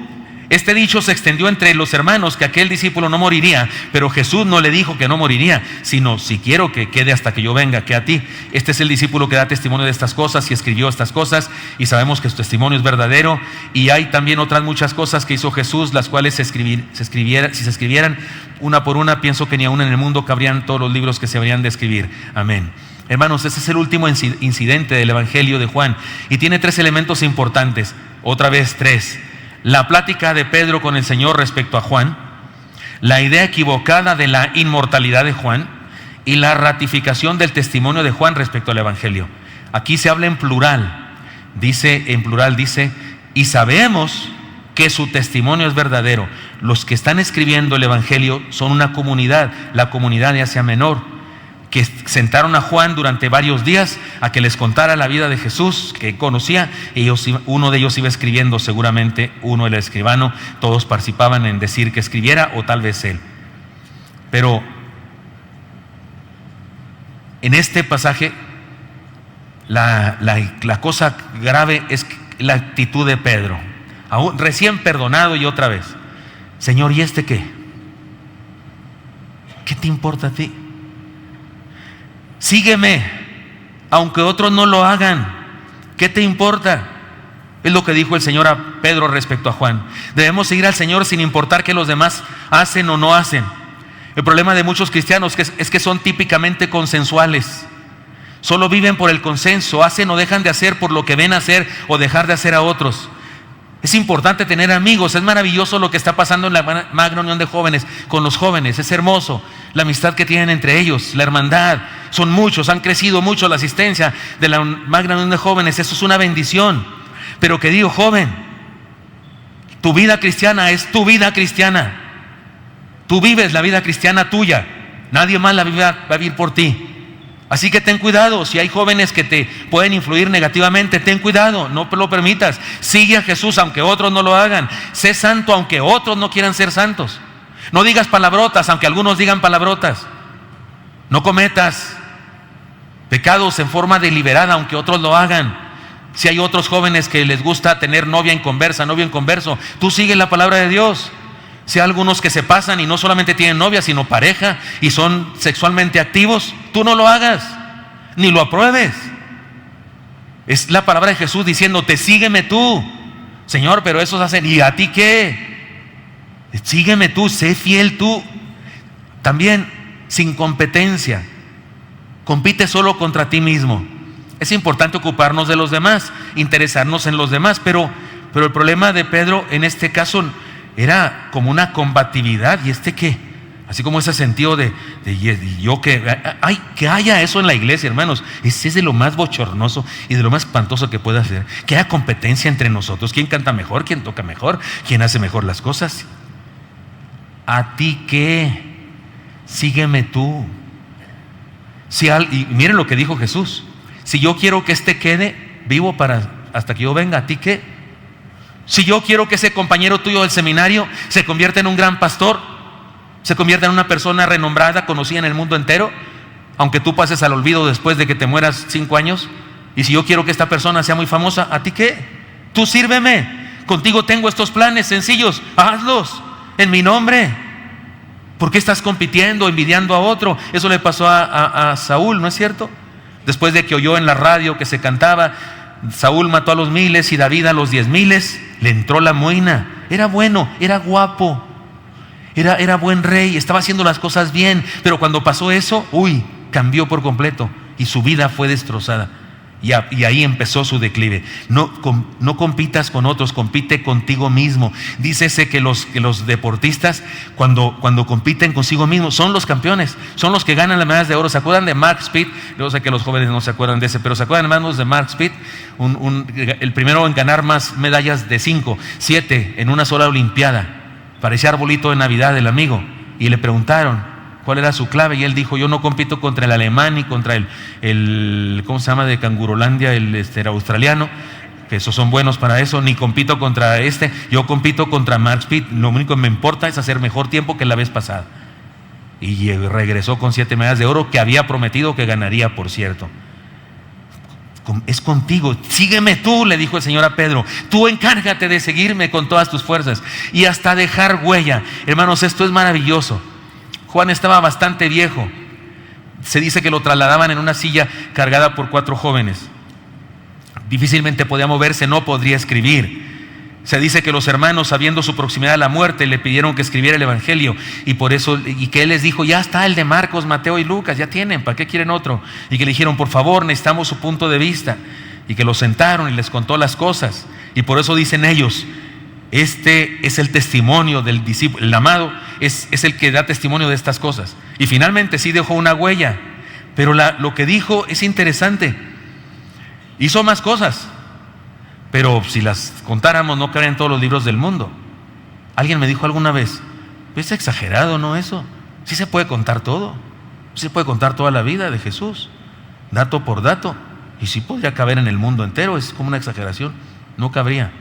Este dicho se extendió entre los hermanos, que aquel discípulo no moriría, pero Jesús no le dijo que no moriría, sino si quiero que quede hasta que yo venga, que a ti. Este es el discípulo que da testimonio de estas cosas y escribió estas cosas, y sabemos que su testimonio es verdadero. Y hay también otras muchas cosas que hizo Jesús, las cuales si se escribieran una por una, pienso que ni aún en el mundo cabrían todos los libros que se habrían de escribir. Amén. Hermanos, este es el último incidente del Evangelio de Juan, y tiene 3 elementos importantes. Otra vez 3. La plática de Pedro con el Señor respecto a Juan, la idea equivocada de la inmortalidad de Juan y la ratificación del testimonio de Juan respecto al Evangelio. Aquí se habla en plural, dice, y sabemos que su testimonio es verdadero. Los que están escribiendo el Evangelio son una comunidad, la comunidad de Asia Menor, que sentaron a Juan durante varios días a que les contara la vida de Jesús que conocía. Uno de ellos iba escribiendo, seguramente uno el escribano, todos participaban en decir que escribiera, o tal vez él. Pero en este pasaje la cosa grave es la actitud de Pedro, aún recién perdonado, y otra vez, Señor, ¿y este qué? ¿Qué te importa a ti? Sígueme, aunque otros no lo hagan. ¿Qué te importa? Es lo que dijo el Señor a Pedro respecto a Juan. Debemos seguir al Señor sin importar qué los demás hacen o no hacen. El problema de muchos cristianos es que son típicamente consensuales. Solo viven por el consenso, hacen o dejan de hacer por lo que ven hacer o dejar de hacer a otros. Es importante tener amigos, es maravilloso lo que está pasando en la Magna Unión de Jóvenes con los jóvenes, es hermoso la amistad que tienen entre ellos, la hermandad, son muchos, han crecido mucho la asistencia de la Magna Unión de Jóvenes, eso es una bendición. Pero que digo, joven, tu vida cristiana es tu vida cristiana, tú vives la vida cristiana tuya, nadie más la va a vivir por ti. Así que ten cuidado, si hay jóvenes que te pueden influir negativamente, ten cuidado, no lo permitas. Sigue a Jesús aunque otros no lo hagan. Sé santo aunque otros no quieran ser santos. No digas palabrotas aunque algunos digan palabrotas. No cometas pecados en forma deliberada aunque otros lo hagan. Si hay otros jóvenes que les gusta tener novia inconversa, novio inconverso, tú sigue la palabra de Dios. Si hay algunos que se pasan y no solamente tienen novia, sino pareja y son sexualmente activos, tú no lo hagas, ni lo apruebes. Es la palabra de Jesús diciéndote, sígueme tú. Señor, pero esos hacen, ¿y a ti qué? Sígueme tú, sé fiel tú. También sin competencia. Compite solo contra ti mismo. Es importante ocuparnos de los demás, interesarnos en los demás, pero el problema de Pedro en este caso era como una combatividad. ¿Y qué? Así como ese sentido de yo que haya eso en la iglesia, hermanos, ese es de lo más bochornoso y de lo más espantoso que puede hacer. Que haya competencia entre nosotros. ¿Quién canta mejor? ¿Quién toca mejor? ¿Quién hace mejor las cosas? ¿A ti qué? Sígueme tú. Y miren lo que dijo Jesús. Si yo quiero que quede vivo hasta que yo venga, ¿a ti qué? Si yo quiero que ese compañero tuyo del seminario se convierta en un gran pastor, se convierta en una persona renombrada, conocida en el mundo entero, aunque tú pases al olvido después de que te mueras 5 años, y si yo quiero que esta persona sea muy famosa, ¿a ti qué? Tú sírveme, contigo tengo estos planes sencillos, hazlos en mi nombre. ¿Por qué estás compitiendo, envidiando a otro? Eso le pasó a Saúl, ¿no es cierto? Después de que oyó en la radio que se cantaba, Saúl mató a los 1000 y David a los 10,000, le entró la muina. Era bueno, era guapo, era buen rey, estaba haciendo las cosas bien, pero cuando pasó eso, cambió por completo y su vida fue destrozada. Y ahí empezó su declive. No compitas con otros, compite contigo mismo. Dícese que los deportistas cuando compiten consigo mismos son los campeones, son los que ganan las medallas de oro. ¿Se acuerdan de Mark Speed? Yo sé que los jóvenes no se acuerdan de ese, pero ¿se acuerdan hermanos de Mark Speed? El primero en ganar más medallas de 7 en una sola olimpiada. Parecía arbolito de Navidad el amigo. Y le preguntaron cuál era su clave, y él dijo: yo no compito contra el alemán ni contra el ¿cómo se llama? De Cangurolandia, el australiano, que esos son buenos para eso, ni compito contra yo compito contra Mark Speed. Lo único que me importa es hacer mejor tiempo que la vez pasada. Y regresó con 7 medallas de oro que había prometido que ganaría, por cierto. Es contigo, sígueme tú, le dijo el Señor a Pedro. Tú encárgate de seguirme con todas tus fuerzas y hasta dejar huella. Hermanos, esto es maravilloso. Juan estaba bastante viejo. Se dice que lo trasladaban en una silla cargada por 4 jóvenes. Difícilmente podía moverse, no podría escribir. Se dice que los hermanos, sabiendo su proximidad a la muerte, le pidieron que escribiera el evangelio, y que él les dijo: ya está el de Marcos, Mateo y Lucas, ya tienen, ¿para qué quieren otro? Y que le dijeron: por favor, necesitamos su punto de vista. Y que lo sentaron y les contó las cosas. Y por eso dicen ellos: este es el testimonio del discípulo, el amado es el que da testimonio de estas cosas. Y finalmente sí dejó una huella, pero lo que dijo es interesante. Hizo más cosas, pero si las contáramos no caben en todos los libros del mundo. Alguien me dijo alguna vez: es exagerado, ¿no? Eso sí se puede contar todo, sí se puede contar toda la vida de Jesús, dato por dato, y sí podría caber en el mundo entero. Es como una exageración, no cabría.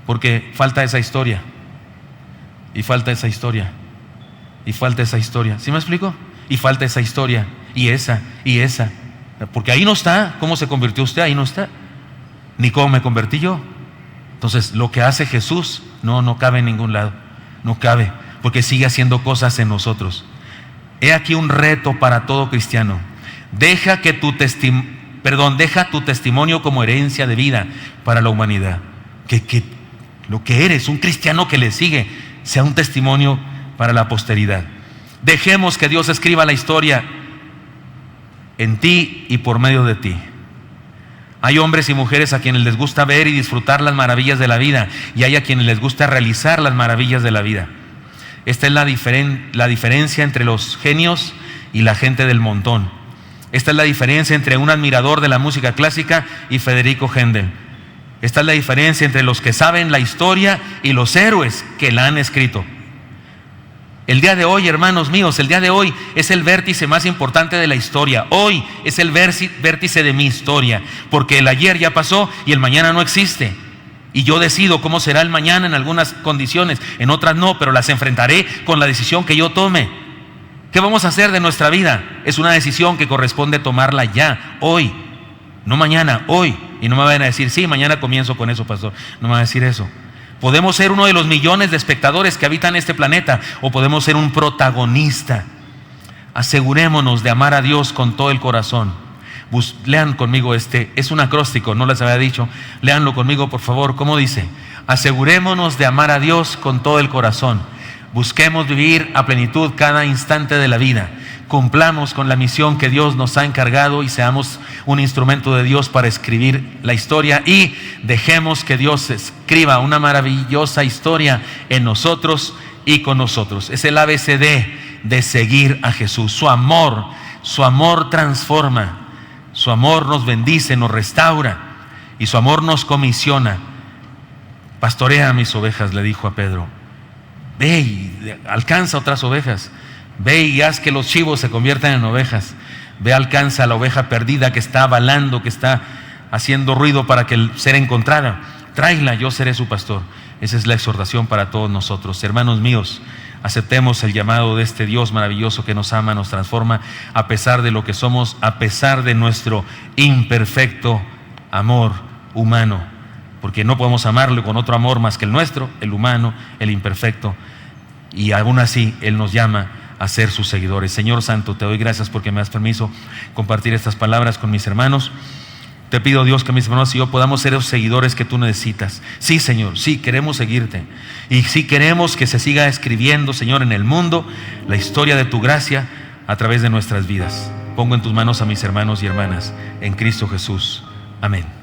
Porque falta esa historia, y falta esa historia, y falta esa historia. ¿Sí me explico? Y falta esa historia, y esa. Porque ahí no está cómo se convirtió usted, ahí no está. Ni cómo me convertí yo. Entonces, lo que hace Jesús no cabe en ningún lado. No cabe, porque sigue haciendo cosas en nosotros. He aquí un reto para todo cristiano. Deja tu testimonio como herencia de vida para la humanidad. Que lo que eres, un cristiano que le sigue, sea un testimonio para la posteridad. Dejemos que Dios escriba la historia en ti y por medio de ti. Hay hombres y mujeres a quienes les gusta ver y disfrutar las maravillas de la vida, y hay a quienes les gusta realizar las maravillas de la vida. Esta es la diferencia entre los genios y la gente del montón. Esta es la diferencia entre un admirador de la música clásica y Federico Händel. Esta es la diferencia entre los que saben la historia y los héroes que la han escrito. El día de hoy, hermanos míos, el día de hoy es el vértice más importante de la historia. Hoy es el vértice de mi historia, porque el ayer ya pasó y el mañana no existe. Y yo decido cómo será el mañana en algunas condiciones, en otras no, pero las enfrentaré con la decisión que yo tome. ¿Qué vamos a hacer de nuestra vida? Es una decisión que corresponde tomarla ya, hoy, no mañana, hoy. Y no me vayan a decir, sí, mañana comienzo con eso, pastor. No me van a decir eso. Podemos ser uno de los millones de espectadores que habitan este planeta, o podemos ser un protagonista. Asegurémonos de amar a Dios con todo el corazón. Lean conmigo es un acróstico, no les había dicho. Leanlo conmigo, por favor. ¿Cómo dice? Asegurémonos de amar a Dios con todo el corazón. Busquemos vivir a plenitud cada instante de la vida. Cumplamos con la misión que Dios nos ha encargado y seamos un instrumento de Dios para escribir la historia, y dejemos que Dios escriba una maravillosa historia en nosotros y con nosotros. Es el ABCD de seguir a Jesús. Su amor transforma, su amor nos bendice, nos restaura, y su amor nos comisiona. Pastorea a mis ovejas, le dijo a Pedro. Ve y alcanza otras ovejas. Ve y haz que los chivos se conviertan en ovejas. Ve, alcanza a la oveja perdida que está balando, que está haciendo ruido para que ser encontrada. Tráela, yo seré su pastor. Esa es la exhortación para todos nosotros. Hermanos míos, aceptemos el llamado de este Dios maravilloso que nos ama, nos transforma, a pesar de lo que somos, a pesar de nuestro imperfecto amor humano. Porque no podemos amarlo con otro amor más que el nuestro, el humano, el imperfecto. Y aún así, Él nos llama a ser sus seguidores. Señor Santo, te doy gracias porque me das permiso compartir estas palabras con mis hermanos. Te pido, Dios, que mis hermanos y yo podamos ser los seguidores que tú necesitas. Sí, Señor, sí, queremos seguirte. Y sí queremos que se siga escribiendo, Señor, en el mundo la historia de tu gracia a través de nuestras vidas. Pongo en tus manos a mis hermanos y hermanas, en Cristo Jesús. Amén.